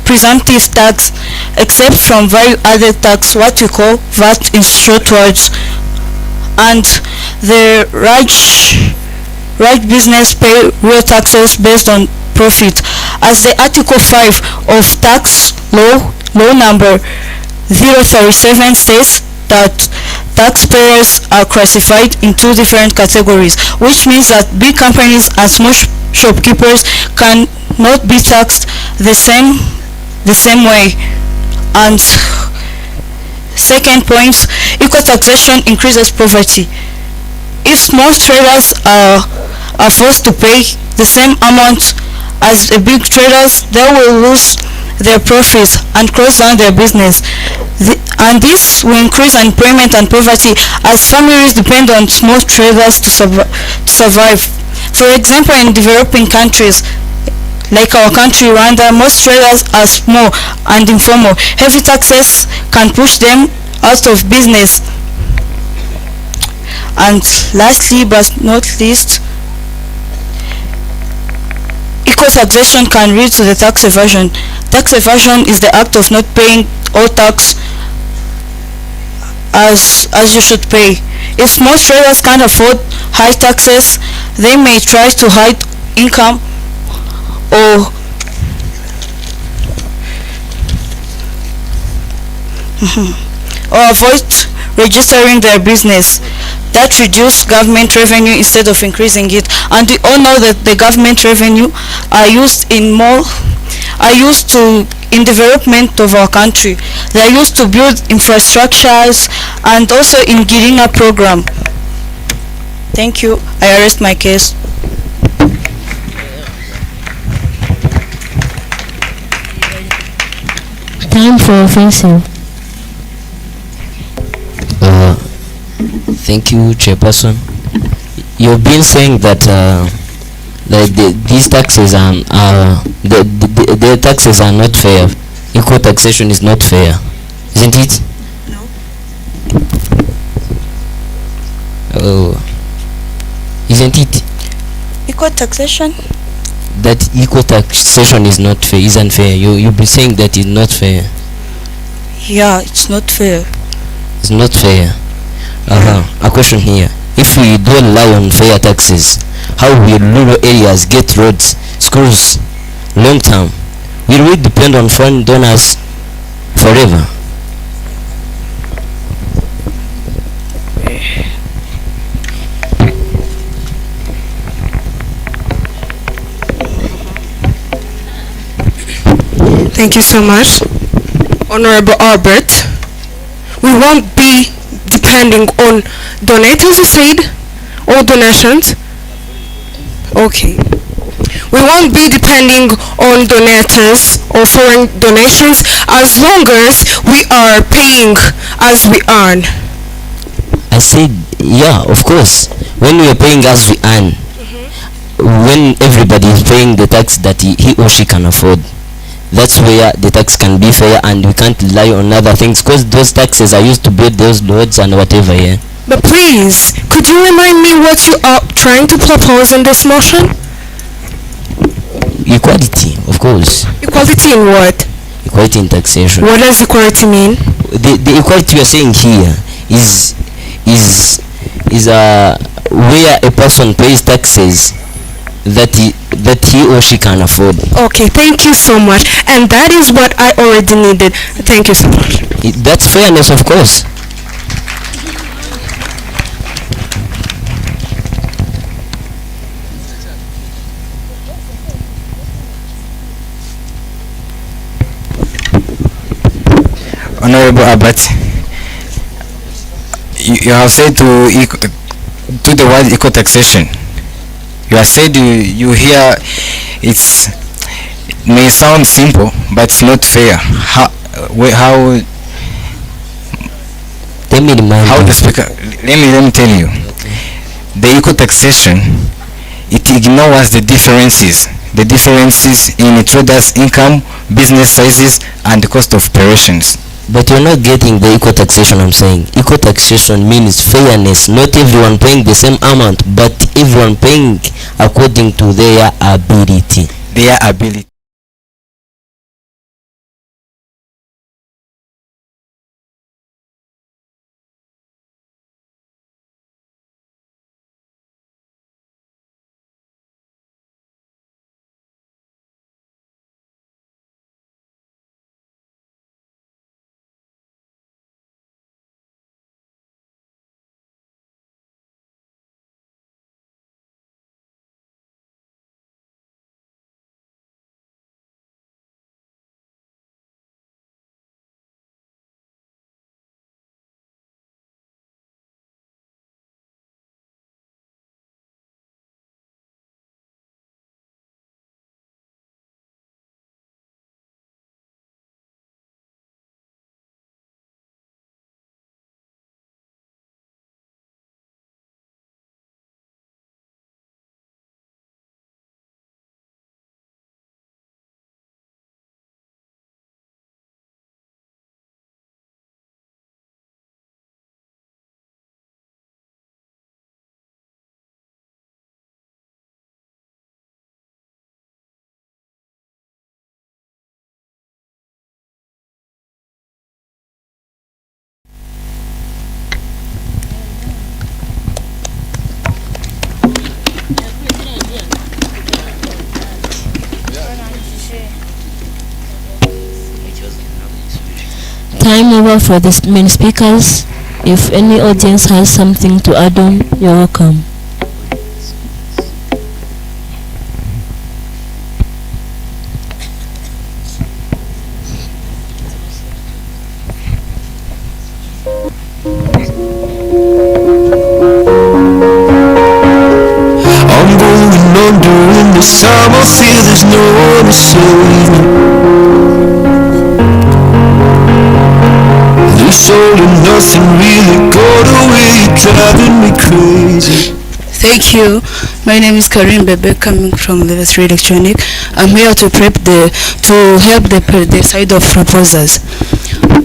presumptive tax except from value-added tax, what we call VAT in short words, and the large business pay real taxes based on profit. As the Article 5 of tax law number 037 states that taxpayers are classified in two different categories, which means that big companies and small shopkeepers cannot be taxed the same way. And second point, equal taxation increases poverty. If small traders are forced to pay the same amount as the big traders, they will lose their profits and close down their business. And this will increase unemployment and poverty, as families depend on small traders to survive. For example, in developing countries like our country Rwanda, most traders are small and informal. Heavy taxes can push them out of business. And lastly but not least, equal taxation can lead to the tax evasion. Tax evasion is the act of not paying all tax as you should pay. If small traders can't afford high taxes, they may try to hide income or avoid registering their business. That reduces government revenue instead of increasing it. And we all know that the government revenue are used in development of our country. They are used to build infrastructures and also in Girinka program. Thank you. I arrest my case. Time for offensive. Thank you, Chairperson. You've been saying that these taxes the taxes are not fair. Equal taxation is not fair, isn't it? No. Oh, isn't it? Equal taxation? That equal taxation is not fair, isn't fair. You'll be saying that it's not fair. Yeah, it's not fair. It's not fair. A question here. If we don't rely on fair taxes, how will rural areas get roads, schools, long term? Will we depend on foreign donors forever? Thank you so much, Honorable Albert. We won't be depending on donators, you said, or donations. Okay. We won't be depending on donators or foreign donations as long as we are paying as we earn. I said, yeah, of course. When we are paying as we earn, when everybody is paying the tax that he or she can afford, that's where the tax can be fair, and we can't rely on other things because those taxes are used to build those roads and whatever. Yeah. But please, could you remind me what you are trying to propose in this motion? Equality, of course. Equality in what? Equality in taxation. What does equality mean? The equality we are saying here is where a person pays taxes that he or she can afford. Okay, thank you so much. And that is what I already needed. Thank you so much. That's fairness, of course. Honorable Albert, you have said to the word eco taxation. You have said you hear it's may sound simple, but it's not fair. How How the speaker? Let me tell you. The eco taxation, it ignores the differences in traders' income, business sizes, and the cost of operations. But you're not getting the eco taxation I'm saying. Eco taxation means fairness. Not everyone paying the same amount, but everyone paying according to their ability. Their ability. Time over for the main speakers. If any audience has something to add on, you're welcome. I'm going under, and this time I feel there's no one to save me. This all and nothing really got away, driving me crazy. Thank you. My name is Karim Bebe, coming from Levis Electronic. I'm here to help the side of proposers.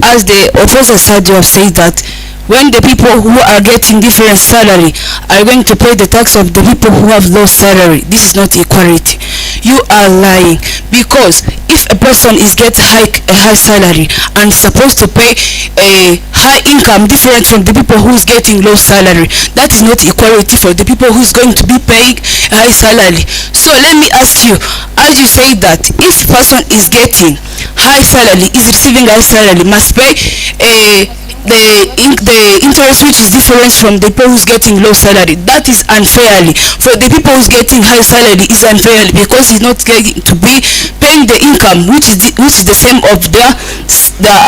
As the opposer side, you have said that when the people who are getting different salary are going to pay the tax of the people who have low salary, this is not equality. You are lying, because if a person is get a high salary and supposed to pay a high income different from the people who's getting low salary, that is not equality for the people who's going to be paying a high salary. So let me ask you, as you say that if person is getting high salary, is receiving high salary, must pay the interest which is different from the people who's getting low salary, that is unfairly. For the people who's getting high salary is unfairly, because he's not going to be paying the income which is the same of the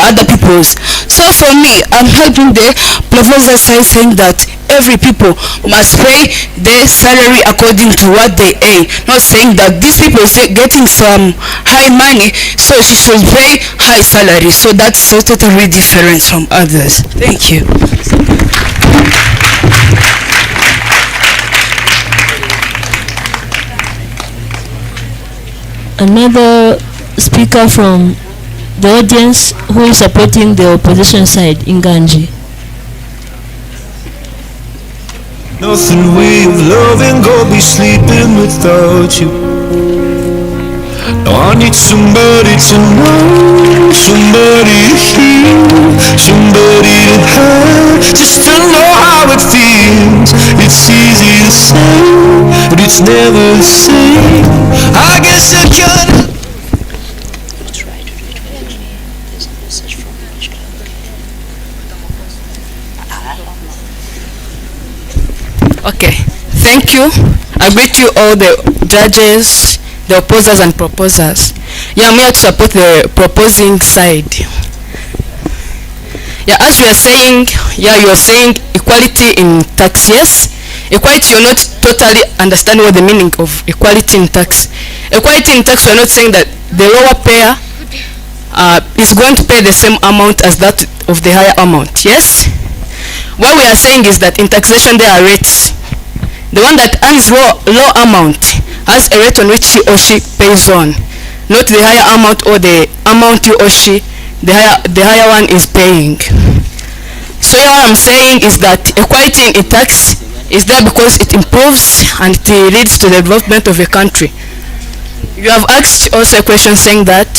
other people's. So for me, I'm helping the proposal side, saying that every people must pay their salary according to what they earn, not saying that these people is getting some high money, so she should pay high salary. So that's totally different from others. Thank you. Another speaker from the audience who is supporting the opposition side, Inganji. Nothing way of loving, go be sleeping without you. Now I need somebody to know, somebody to hear, somebody to have, just to know how it feels. It's easy to say, but it's never the same. I guess I can't. Okay, thank you. I greet you all, the judges, the opposers and proposers. Yeah, I'm here to support the proposing side. Yeah, as you are saying, yeah, you are saying equality in tax. Yes, equality. You're not totally understanding what the meaning of equality in tax. Equality in tax, we're not saying that the lower payer is going to pay the same amount as that of the higher amount. Yes. What we are saying is that in taxation there are rates. The one that earns low amount has a rate on which he or she pays on, not the higher amount or the amount he or she the higher one is paying. So here what I'm saying is that equality in tax is there because it improves and it leads to the development of a country. You have asked also a question saying that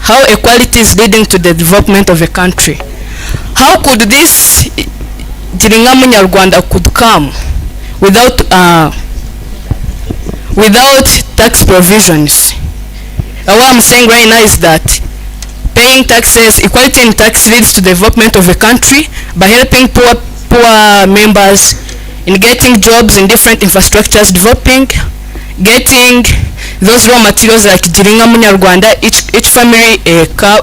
how equality is leading to the development of a country. How could this Giringa Munyarwanda could come without tax provisions? What I'm saying right now is that paying taxes, equality in tax leads to the development of a country by helping poor members in getting jobs in different infrastructures, developing, getting those raw materials like Giringa Munyarwanda, each family a cow,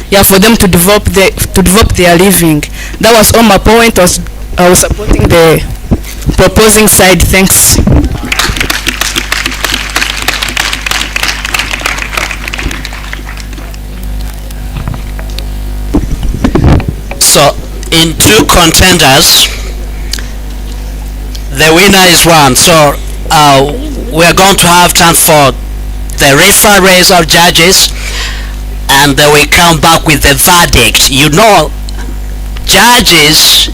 yeah, for them to develop their living. That was all my point. I was supporting the proposing side. Thanks. So, in two contenders, the winner is one. So, we're going to have time for the referees of judges, and then we come back with the verdict. You know, judges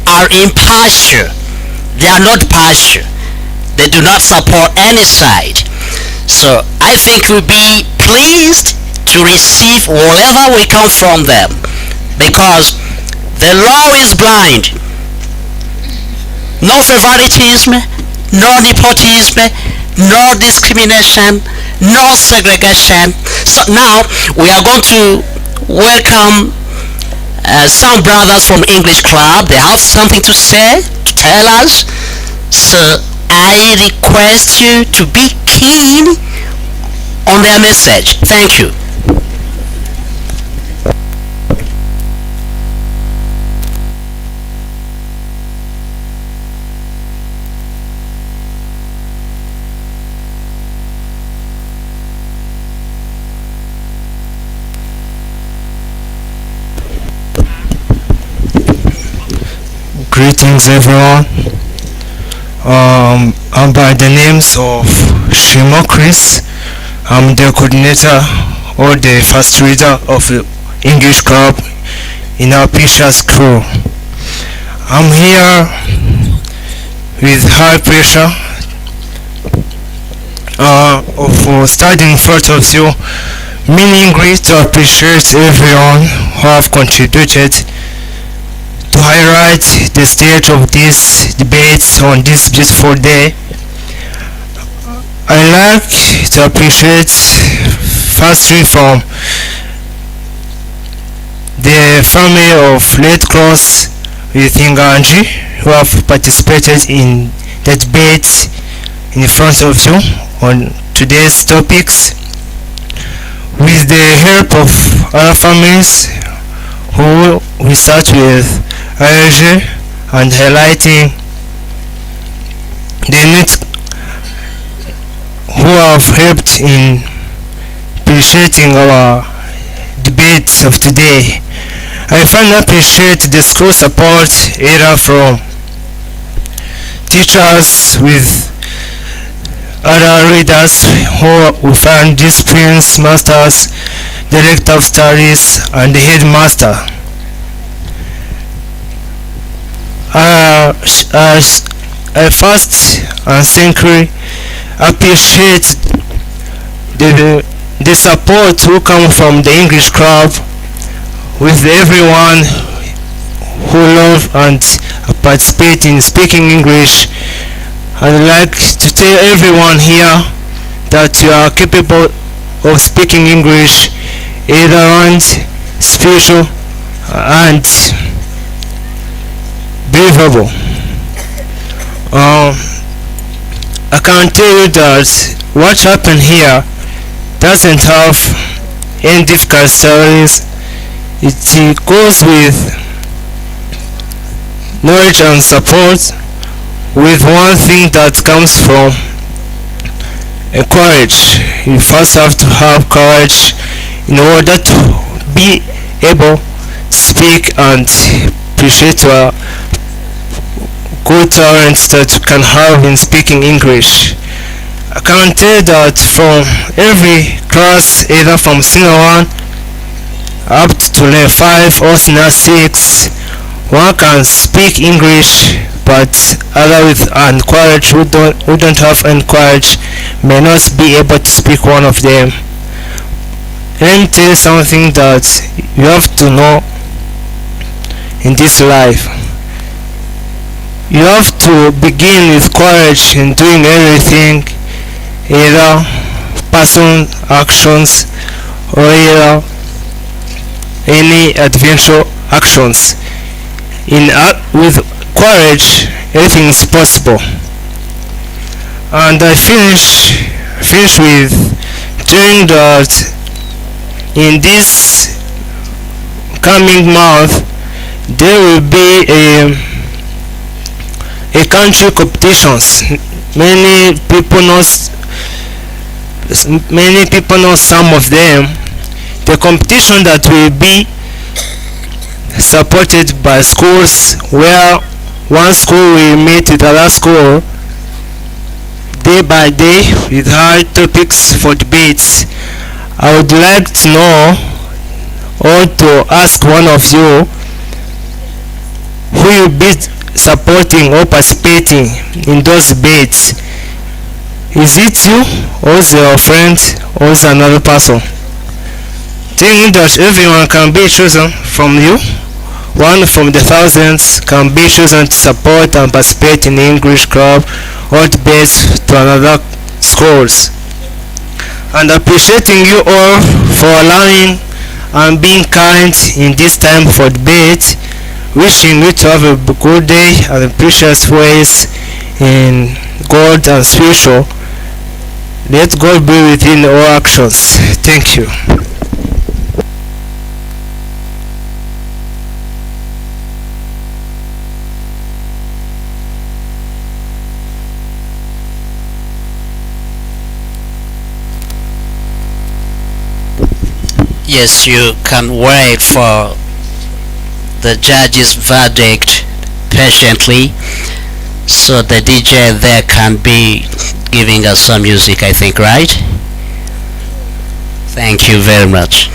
are impartial. They are not partial. They do not support any side. So, I think we'll be pleased to receive whatever will come from them, because the law is blind. No favoritism, no nepotism, no discrimination, no segregation. So now we are going to welcome some brothers from English Club. They have something to say, to tell us. So I request you to be keen on their message. Thank you. Greetings everyone. I'm by the names of Shimo Chris. I'm the coordinator or the first reader of the English Club in our precious crew. I'm here with high pressure of studying in front of you, meaningly to appreciate everyone who have contributed to highlight the state of these debates on this beautiful day. I like to appreciate firstly from the family of Red Cross with Inganji who have participated in the debate in front of you on today's topics, with the help of other families who we start with IRG and highlighting the needs who have helped in appreciating our debates of today. I finally appreciate the school support either from teachers with other readers who we find disciplines, masters, director of studies and the headmaster. I first and sincerely appreciate the support who come from the English Club, with everyone who love and participate in speaking English. I'd like to tell everyone here that you are capable of speaking English, either and spiritual and believable. I can tell you that what happened here doesn't have any difficult stories. It goes with knowledge and support, with one thing that comes from courage. You first have to have courage in order to be able to speak and appreciate your good talents that you can have in speaking English. I can tell that from every class, either from senior 1 up to level 5 or senior 6, one can speak English, but other with courage who don't have any courage may not be able to speak one of them. Let me tell you something that you have to know in this life. You have to begin with courage in doing everything, either person actions or either any adventure actions. With courage, everything is possible. And I finish with telling that in this coming month there will be a country competitions. Many people know some of them. The competition that will be supported by schools, where one school will meet with other school day by day with hard topics for debates. I would like to know or to ask one of you who will be supporting or participating in those debates. Is it you, or is it your friend, or is it another person? Thinking that everyone can be chosen from you, one from the thousands can be chosen to support and participate in the English club or debates to another schools. And appreciating you all for allowing and being kind in this time for debate, wishing you to have a good day and precious ways in God and spiritual. Let God be within all actions. Thank you. Yes, you can wait for the judge's verdict patiently, so the DJ there can be giving us some music, I think, right? Thank you very much.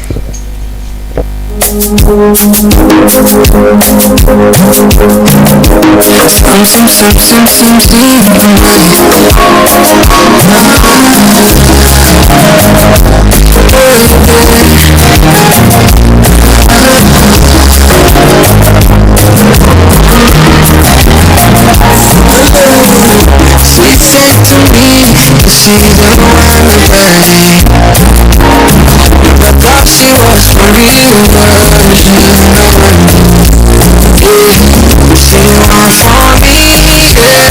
She said to me that she didn't want me back. I thought she was for real, but she's not. She wants for me, yeah.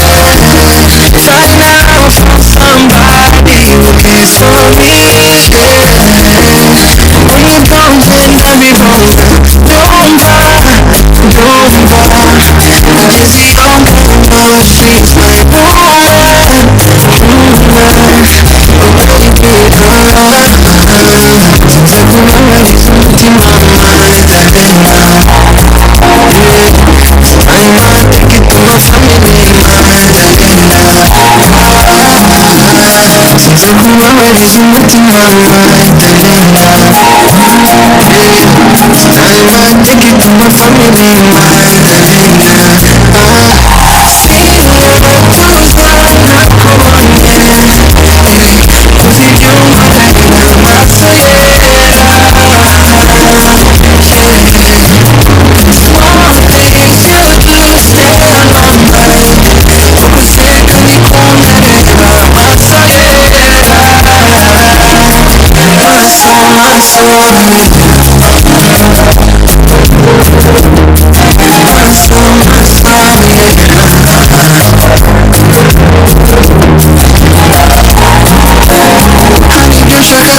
Right now for somebody who cares for me, yeah. When you don't then let me wrong. Don't buy. Is he on the streets like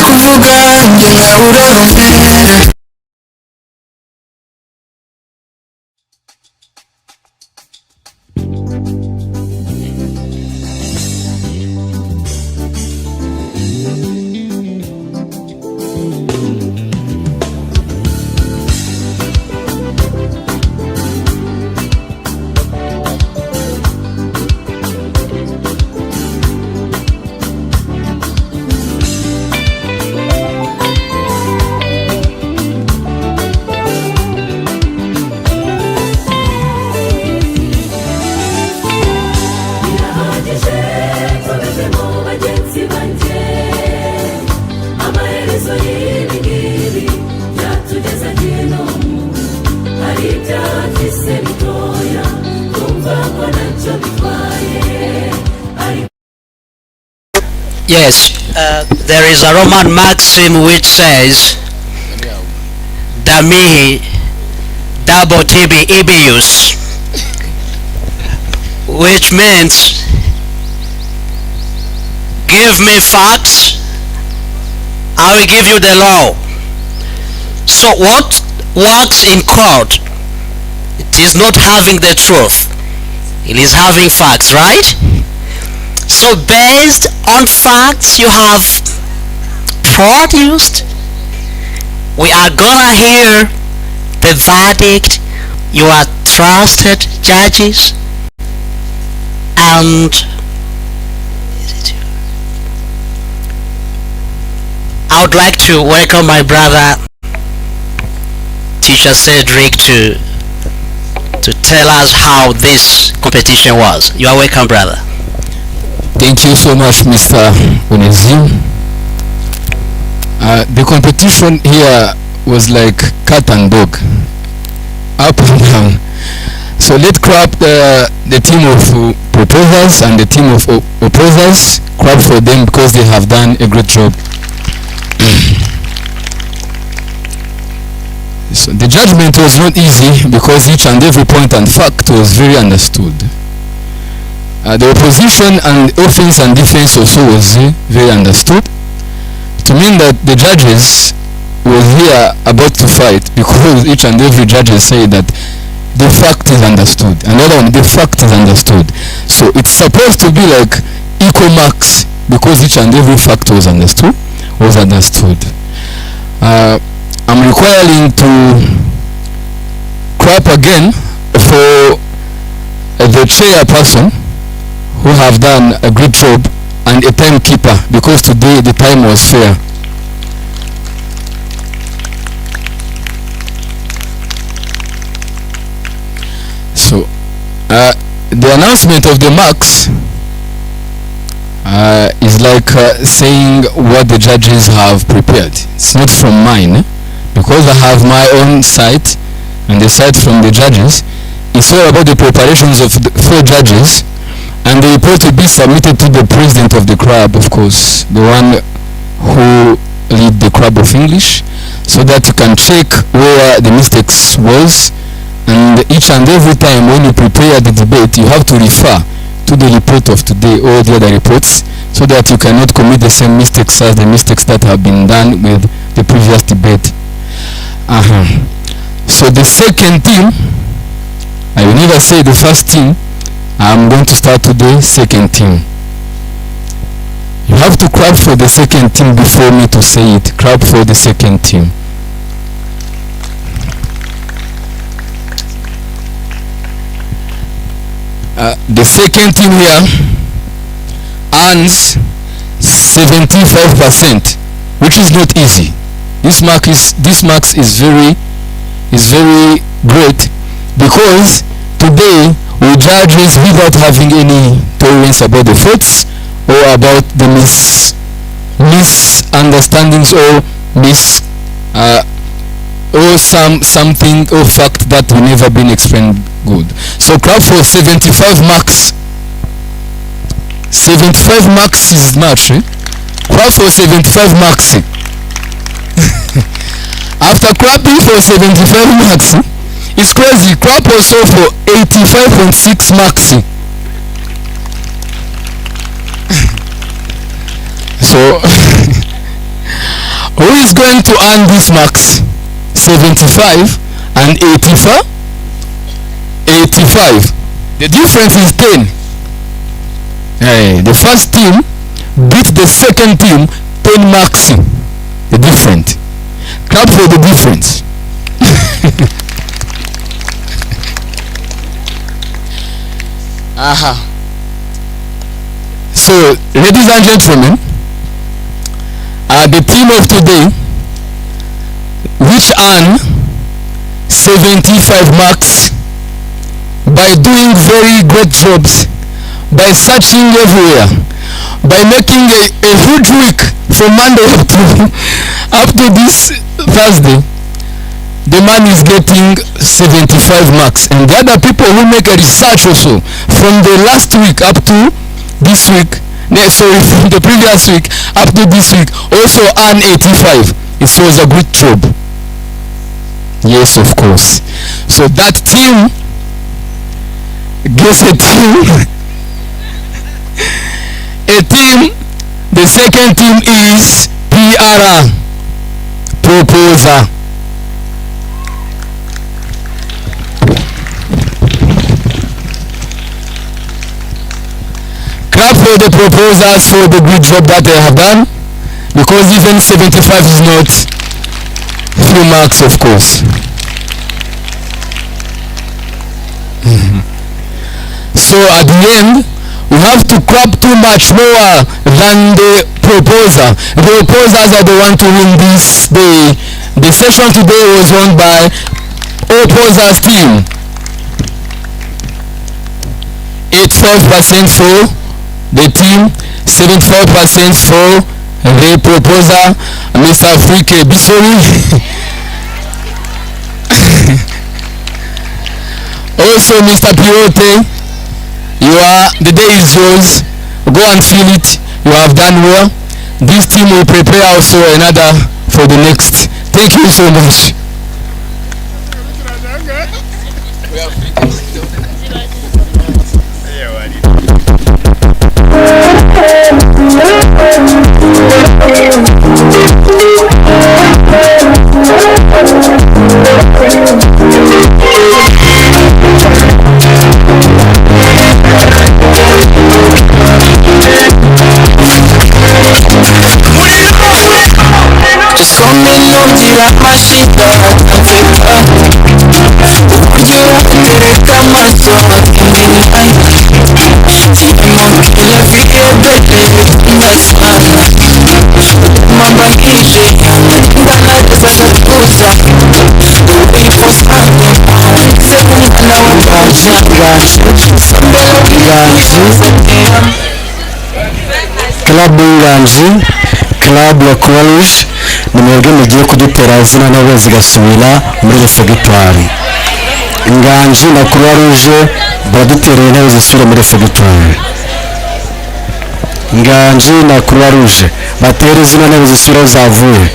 kuvuga njye nawe know better. Yes, there is a Roman maxim which says, Damihi double tibi ibius, which means give me facts, I will give you the law. So what works in court, it is not having the truth, it is having facts, right? So based on facts you have produced, we are gonna hear the verdict. You are trusted judges, and I would like to welcome my brother teacher Cedric to tell us how this competition was. You are welcome, brother. Thank you so much, Mr. Onezim. The competition here was like cat and dog, up and down. So let's clap the team of proposers and the team of opposers. Clap for them because they have done a great job. So the judgment was not easy because each and every point and fact was very understood. The opposition and offense and defense also was very understood. To mean that the judges were here about to fight because each and every judge say that the fact is understood. Another one, the fact is understood. So it's supposed to be like equal marks because each and every fact was understood. I'm requiring to clap again for the chairperson who have done a good job, and a timekeeper because today the time was fair. So the announcement of the marks is like saying what the judges have prepared. It's not from mine, because I have my own site and the site from the judges. It's all about the preparations of the 4 judges, and the report will be submitted to the president of the club, of course, the one who lead the club of English, so that you can check where the mistakes was. And each and every time when you prepare the debate, you have to refer to the report of today or the other reports, so that you cannot commit the same mistakes as the mistakes that have been done with the previous debate. So the second team, I will never say the first team, I'm going to start with the second team. You have to clap for the second team before me to say it. Clap for the second team. The second team here earns 75%, which is not easy. This marks is very great, because today we judges without having any tolerance about the faults or about the misunderstandings or or something or fact that will never been explained good. So clap for 75 marks. 75 marks is much, eh? Clap for 75 marks. After clapping for 75 marks, it's crazy. Clap also for 85.6 marks. So Who is going to earn these marks? 75 and 85? 85. The difference is 10. The first team beat the second team 10 marks. The difference. Clap for the difference. So, ladies and gentlemen, the team of today, which earn 75 marks by doing very great jobs, by searching everywhere, by making a huge week from Monday up to this Thursday. The man is getting 75 marks, and the other people who make a research also from the last week up to this week, sorry, from the previous week up to this week, also earn 85. It was a good job. Yes, of course. So that team gets a team. A team. The second team is PR, proposer. Clap for the proposers for the good job that they have done, because even 75 is not few marks, of course. So at the end, we have to clap too much more than the proposer. The proposers are the one to win this day. The session today was won by opposers team. 85% for the team, 75% for the proposer, Mr. Afrique Bissoli. Also, Mr. Pirote, the day is yours. Go and feel it. You have done well. This team will prepare also another for the next. Thank you so much. Club y'inganji, club ya Croix Rouge, ni mwebwe mugiye kudutera izina nawe zigasubira muri refegitwari. Inganji na Croix Rouge baradutereye intebe zisubira muri refegitwari. Inganji na Croix Rouge batera izina intebe zisubira zavuye.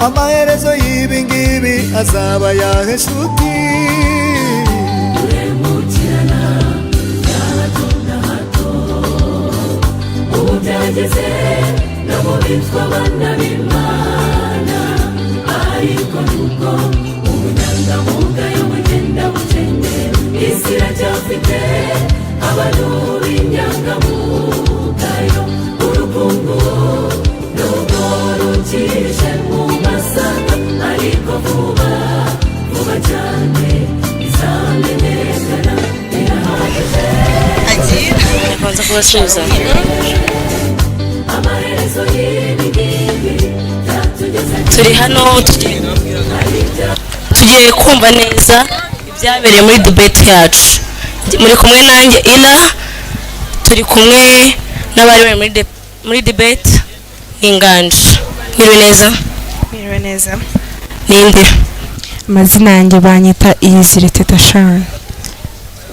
Amaherezo y'ibingibi azaba yahe nshuti. Uremukirana y'abato n'abato tugeze no mu bitwa abana b'Imana ariko nuko ubunyangamugayo bugenda bukene isi iracyafite abantu b'inyangamugayo urukungu nubwo rukije mu masaka ariko vuba cyane izamenyekana birahagije Kwanza kubasubiza amaherezo y'ibingibi turi hano tugiye kumva neza ibyabereye muri debate yacu muri kumwe nanjye Ila turi kumwe n'abari bari muri debate n'inganje mwiriwe neza ninde amazina yanjye banyita Iyizire Teta Sharon.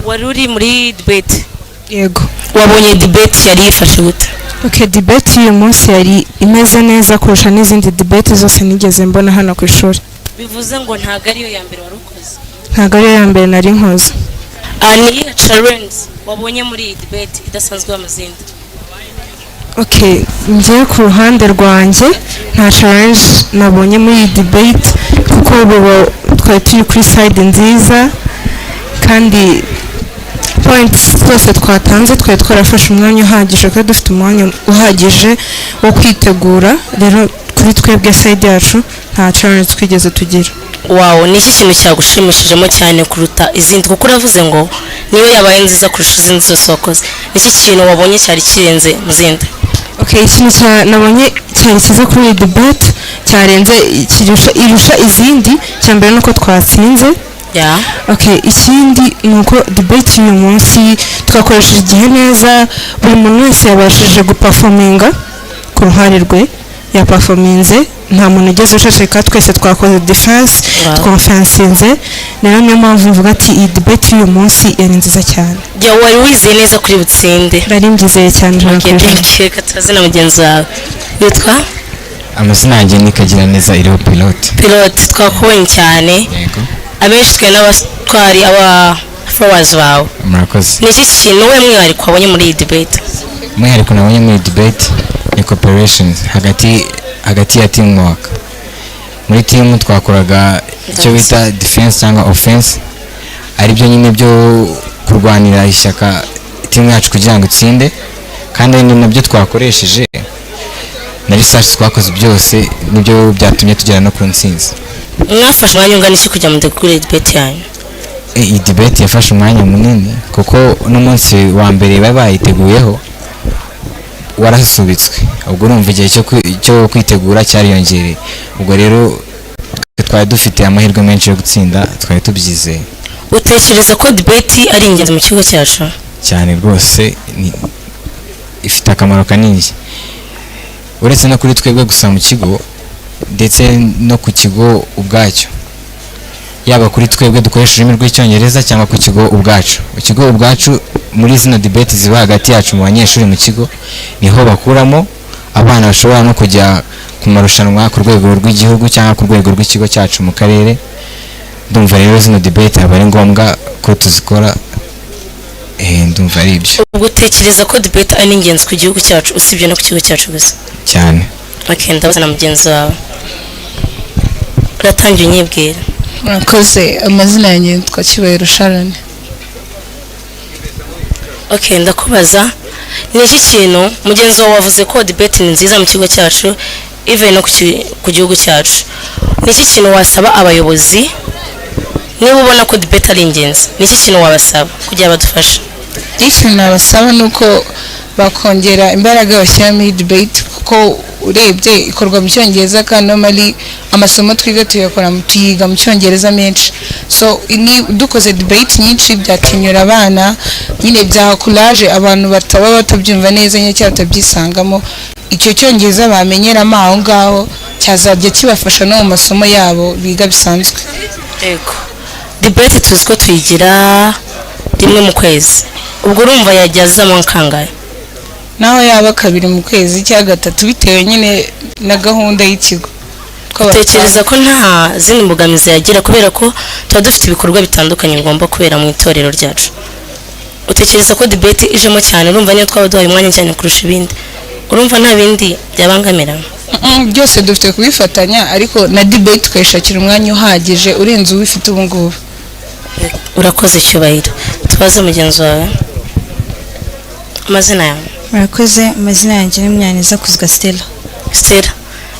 wari uri muri debate Yego. wabonye debate yari yifashe gute? Okay, debate uyu munsi yari imeze neza kurusha n'izindi debate zose nigeze mbona hano ku ishuri. bivuze ngo ntago ariyo ya mbere wari ukoze? Ntago ariyo ya mbere nari nkoze. Ni challenge wabonye muri iyi debate idasanzwe y'amazindi? Okay, njye ku ruhande rwanjye nta challenge nabonye muri iyi debate kuko twari turi kuri side nziza kandi points zose twatanze twari twarafashe umwanya uhagije kandi dufite umwanya uhagije wo kwitegura. Rero kuri twebwe side yacu nta challenge twigeze tugira. Wow, ni iki kintu cyagushimishijemo cyane kuruta izindi kuko uravuze ngo niyo yabaye nziza kurusha izindi zose wakoze? Ni iki kintu wabonye cyari kirenze mu zindi? Okay, ikintu nabonye cyari kiza kuri iyi debate cyarenze irusha izindi cyambere nuko twatsinze. Yeah. Okay, ikindi nuko debate uyu munsi twakoresheje igihe neza, buri muntu wese yabashije guperforminga ku ruhare rwe, yaperforminze, nta muntu ugeze uceceka, twese twakoze defense, twofensinze. Rero niyo mpamvu mvuga ati iyi debate uyu munsi yari nziza cyane. Ya wari wizeye neza kuri butsinde? Nari mbyizeye cyane. Reka tuzazina mugenzi wawe. Yitwa? Amazina yanjye ni Kagiraneza iriho pilote. Pilote twakubonye cyane. Yego. Abenshi twe n'abatwari aba followers bawe. Murakoze. Ni iki kintu we mwihariko wabonye muri iyi debate? Mwihariko nabonye muri debate ni cooperation hagati ya teamwork. Muri team twakoraga icyo bita defense cyangwa offense, ari byo nyine byo kurwanira ishyaka team yacu kugira ngo itsinde, kandi ni nabyo twakoresheje na research twakoze byose nibyo byatumye tugera no ku ntsinzi. Mwafashe umwanya ungana iki kujya mu debate yanyu? Iyi debate yafashe umwanya munini kuko n'umunsi wa mbere bari bayiteguyeho warasubitswe, ubwo urumva igihe cyo kwitegura cyariyongereye, ubwo rero twari dufite amahirwe menshi yo gutsinda, twari tubyizeye. Utekereza ko debate ari ingenzi mu kigo cyacu? Cyane rwose, ifite akamaro kanini uretse no kuri twebwe gusa mu kigo ndetse no ku kigo ubwacyo, yaba kuri twebwe dukoresha ururimi rw'icyongereza cyangwa ku kigo ubwacu. Ikigo ubwacu muri zino debate ziba hagati yacu mu banyeshuri mu kigo niho bakuramo abana bashobora no kujya ku marushanwa ku rwego rw'igihugu cyangwa ku rwego rw'ikigo cyacu mu karere. Ndumva rero zino debate aba ari ngombwa ko tuzikora, ndumva ari ibyo. Ubwo utekereza ko debate ari ingenzi ku gihugu cyacu usibye no ku kigo cyacu gusa? Cyane. Okay, ndabaza na mugenzi wawe. Uratangiye unyibwira. Murakoze, amazina yanjye yitwa Kibayiro Sharon. Okay, ndakubaza ni iki kintu mugenzi wawe wavuze ko debate ni nziza mu kigo cyacu even no ku gihugu cyacu? Ni iki kintu wasaba abayobozi niba ubona ko debate ari ingenzi? Ni iki kintu wabasaba kugira badufashe? Ikintu nabasaba nuko bakongera imbaraga bashyira muri debate kuko urebye ikorwa mu cyongereza kandi normally amasomo twiga tuyiga mu cyongereza menshi, so ni dukoze debate nyinshi byatinyura abana, nyine bya courage abantu bataba batabyumva neza nyine cyangwa batabyisangamo, icyo cyongereza bamenyeramo aho ngaho cyazajya kibafasha no mu masomo yabo biga bisanzwe. Yego, debate tuzi ko tuyigira rimwe mu kwezi, ubwo urumva yajyazamo kangahe? Naho yaba kabiri mu kwezi cyangwa gatatu bitewe nyine na gahunda y'ikigo. Utekereza ko nta zindi mbogamizi yagira kubera ko tuba dufite ibikorwa bitandukanye bigomba kubera mu itorero ryacu? Utekereza ko debate ijemo cyane urumva niyo twaba duhaye umwanya cyane kurusha ibindi? urumva nta bindi byabangamira byose dufite kubifatanya ariko na debate tukayishakira umwanya uhagije urenze ubifite ubu ngubu. urakoze cyubahiro tubaze mugenzi wawe amazina yawe. murakoze amazina yanjye ni Munyaneza Kuzwa Stella. Stella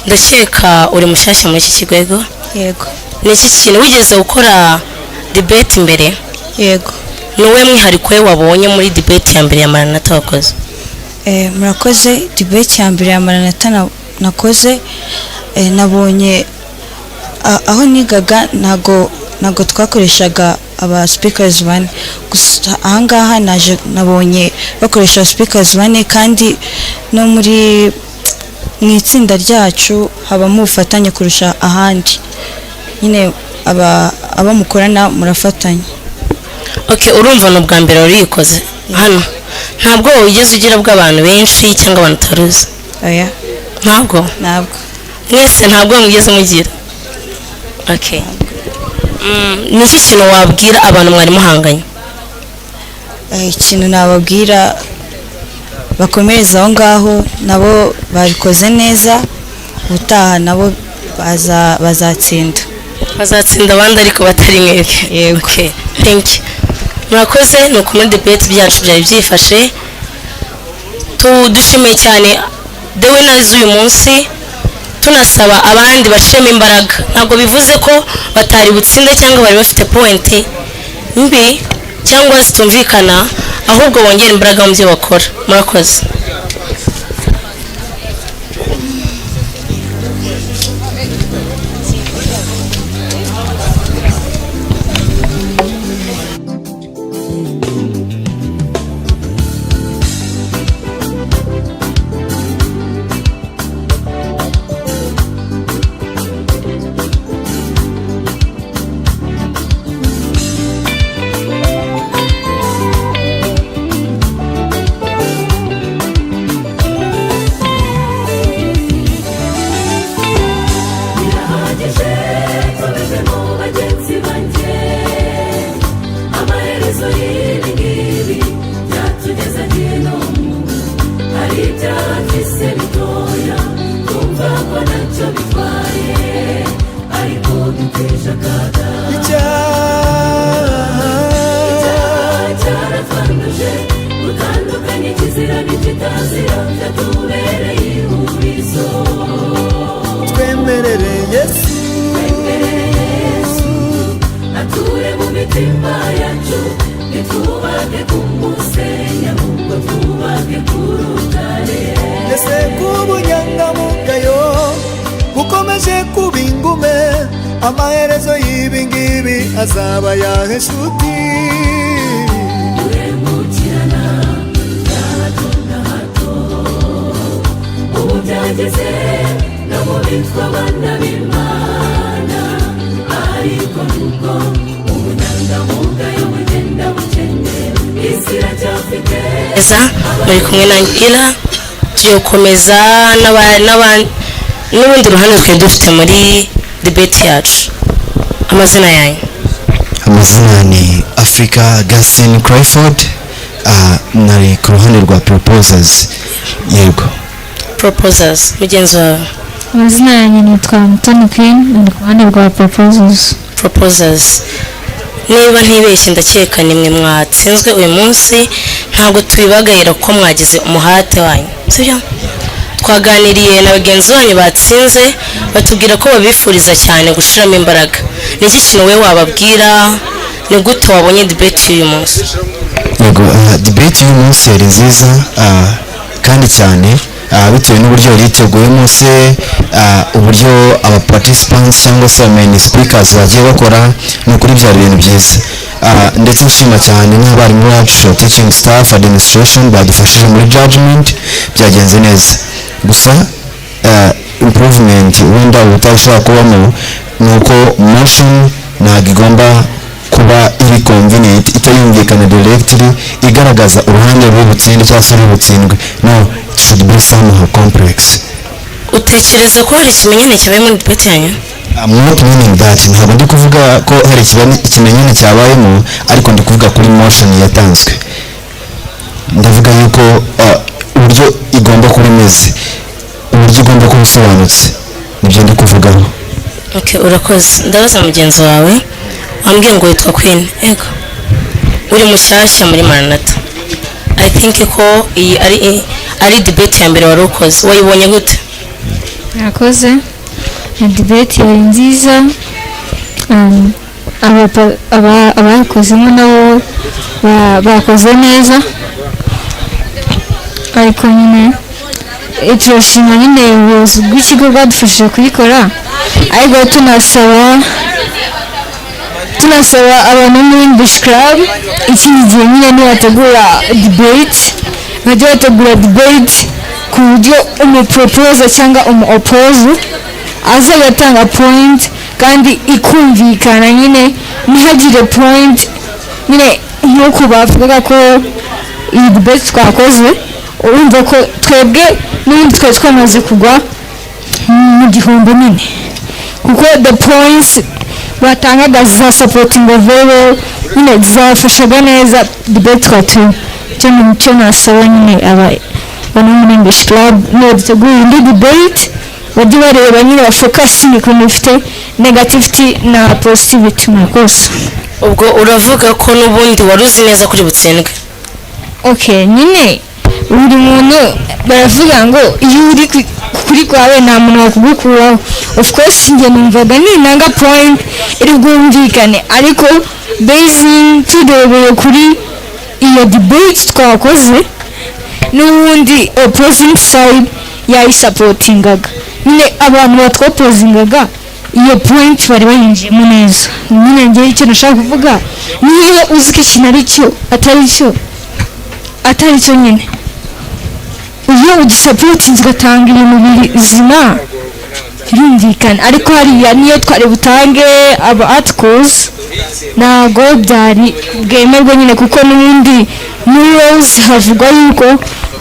ndakeka uri mushyashya muri iki kigo yego. Yego. Ni iki kintu wigeze gukora debate imbere? Yego. Ni uwe mwihariko we wabonye muri debate ya mbere ya Maranatha wakoze? Murakoze debate ya mbere ya Maranatha nakoze nabonye aho nigaga ntago twakoreshaga aba speakers bane gusa ahangaha nabonye bakoresha speakers bane kandi no muri mu itsinda ryacu habamo ubufatanye kurusha ahandi nyine aba mukorana murafatanya. Okay, urumva no bwa mbere urikoze hano ntabwo wigeze ugira bw'abantu benshi cyangwa abantu taruzi? Oya. Ntabwo mwese ntabwo mugeze mugira. Okay. Ni iki kintu wabwira abantu mwari muhanganye? Ikintu nababwira bakomereza aho ngaho nabo babikoze neza utaha nabo bazatsinda abandi ariko batari mwebwe. Yego. Okay, thank you. Murakoze nuko muri debate byacu byari byifashe dushimiye cyane the winners uyu munsi tunasaba abandi bacemo imbaraga ntabwo bivuze ko batari butsinde cyangwa bari bafite point mbi cyangwa zitumvikana ahubwo bongera imbaraga mu byo bakora. Murakoze. amaherezo y'ibingibi azaba yahe nshuti uremukirana hato na hato ubu byageze no mu bitwa abana b'Imana ariko nuko ubunyangamugayo bugenda bukennye isi iracyafite muri kumwe na Nkira tugiye gukomeza n'ubundi ruhande twari dufite muri debate yacu. Amazina yanyu? Amazina ni Africa Gaston Crawford nari ku ruhande rwa proposers. Yego. Proposers mugenzi wawe? Amazina yanyu nitwa Mutoni Queen nari ku ruhande rwa proposers. Niba ntibeshye ndakeka nimwe mwatsinzwe uyu munsi ntabwo tubibagayira ko mwagize umuhate wanyu sibyo? Twaganiriye na bagenzi banyu batsinze batubwira ko babifuriza cyane gushiramo imbaraga. Ni iki kintu we wababwira? Ni gute wabonye debate y'uyu munsi? Yego, debate y'uyu munsi yari nziza kandi cyane bitewe n'uburyo yiteguyemo se uburyo aba participants cyangwa se main speakers bagiye bakora no kuri byari ibintu byiza ndetse nshima cyane n'abarimu bacu teaching staff administration badufashije muri judgment byagenze neza gusa improvement wenda utashobora kubamo nuko motion ntabwo igomba kuba iri convenient itayumvikana directly igaragaza uruhande rw'ubutsinde cyangwa se rw'ubutsindwe no it should be somehow complex. Utekereza ko hari ikimenyane cyabaye muri debate yanyu? I'm not meaning that ntabwo ndi kuvuga ko hari ikimenyane cyabayemo ariko ndi kuvuga kuri motion yatanzwe ndavuga yuko uburyo igomba kuba imeze birasobanutse nibyo ndi kuvugaho. Okay, urakoze. Ndabaza mugenzi wawe wambwiye ngo witwa Queen. Ego. Uri mushyashya muri Maranatha. I think ko iyi ari debate ya mbere wari ukoze. Wayibonye gute? Nakoze. Debate yari nziza. Abakozemo nabo bakoze neza. Ariko nyine turashima nyine ubuyobozi bw'ikigo bwadufashije kuyikora, ariko tunasaba abantu muri English Club ikindi gihe nyine nibategura debate bajya bategura debate ku buryo umuproposer cyangwa umuoppose aza agatanga point kandi ikumvikana, nyine ntihagire point nyine nk'uko bavuga ko iyi debate twakoze urumva ko twebwe n'ubundi twari twamaze kugwa mu gihombo nyine, kuko the points batangaga za supporting very nyine zafashaga neza debate twatuye. Cyo nasaba nyine abantu muri English Club niyo dutegura indi debate bajye bareba nyine bafokasinge ku bintu bifite negativity na positivity. Murakoze. Ubwo uravuga ko n'ubundi wari uzi neza kuri butsindwe? Okay, nyine buri muntu baravuga ngo iyo uri kuri kwawe nta muntu wakugukuraho. Of course njye numvaga ninanga point iri bwumvikane, ariko basing turebeye kuri iyo debate twakoze n'ubundi opposing side yayisupportingaga, nyine abantu batwopozingaga iyo point bari bayinjiyemo neza. Nyine njye icyo nashaka kuvuga niyo uzi ko ikintu atari cyo nyine iyo ugisapotinze ugatanga ibintu bizima birumvikana, ariko hariya niyo twari butange aba articles ntabwo byari bwemerwe nyine, kuko n'ubundi muri rules havugwa yuko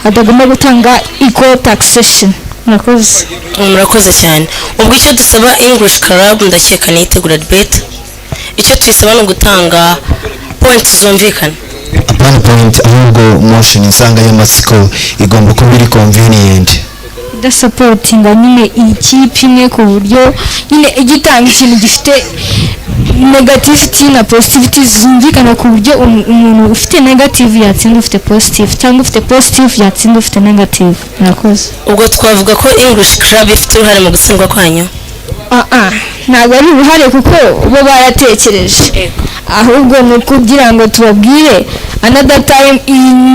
hatagomba gutanga equal taxation. Murakoze. Murakoze cyane. Ubwo icyo dusaba English Club ndakeka nitegura debate, icyo tuyisaba ni ugutanga point zumvikana. Apana point ahubwo motion insanganyamatsiko igomba kuba iri convenient. Supportinga nyine ikipe imwe ku buryo nyine igitanga ikintu gifite negativity na positivity zumvikana, ku buryo umuntu ufite negative yatsinda ufite positive, cyangwa ufite positive yatsinda ufite negative. Murakoze. Ubwo twavuga ko English Club ifite uruhare mu gutsindwa kwanyu? Ntabwo ari uruhare kuko bo baratekereje, ahubwo ni ukugira ngo tubabwire another time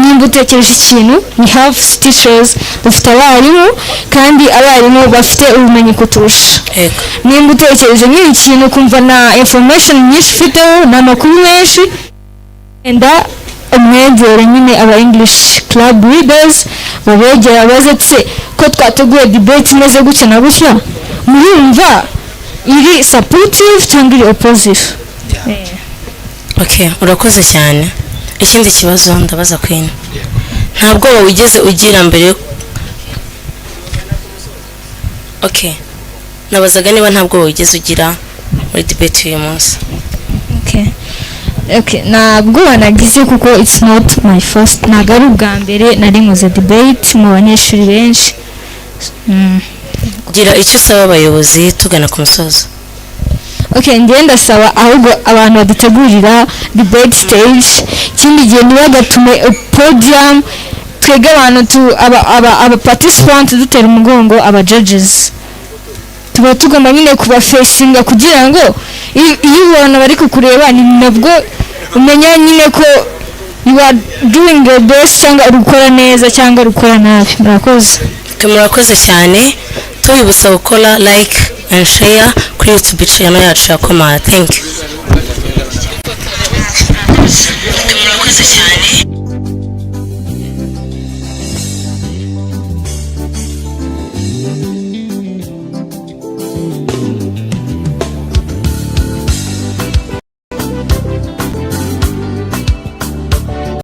nimba utekereje ikintu. We have teachers, dufite abarimu kandi abarimu bafite ubumenyi kuturusha. Nimba utekereje nk'ikintu ukumva na information nyinshi ufiteho n'amakuru menshi, enda umwegere nyine aba English Club leaders babegera baze tse ko twateguye debate imeze gutya na gutya, murumva iri supportive cyangwa iri oppositive. Okay, urakoze cyane. Ikindi kibazo ndabaza Queen, nta bwoba wigeze ugira mbere? Okay, nabazaga niba nta bwoba wigeze ugira muri debate uyu munsi. Okay, ntabwo nagize kuko it's not my first, ntabwo ari ubwa mbere nari nkoze debate mu banyeshuri benshi. Gira icyo usaba abayobozi tugana ku musozo. Okay, njye ndasaba ahubwo abantu badutegurira debate stage ikindi gihe ntibagatume podium twege abantu aba participants dutera umugongo aba judges. Tuba tugomba nyine kuba facinga kugira ngo iyo ubona bari kukureba ni nabwo umenya nyine ko you are doing the best cyangwa urukora neza cyangwa urukora nabi. Murakoze. Murakoze cyane. Tubibutsa gukora like and share kuri YouTube channel yacu ya Koma. Thank you. Murakoze cyane.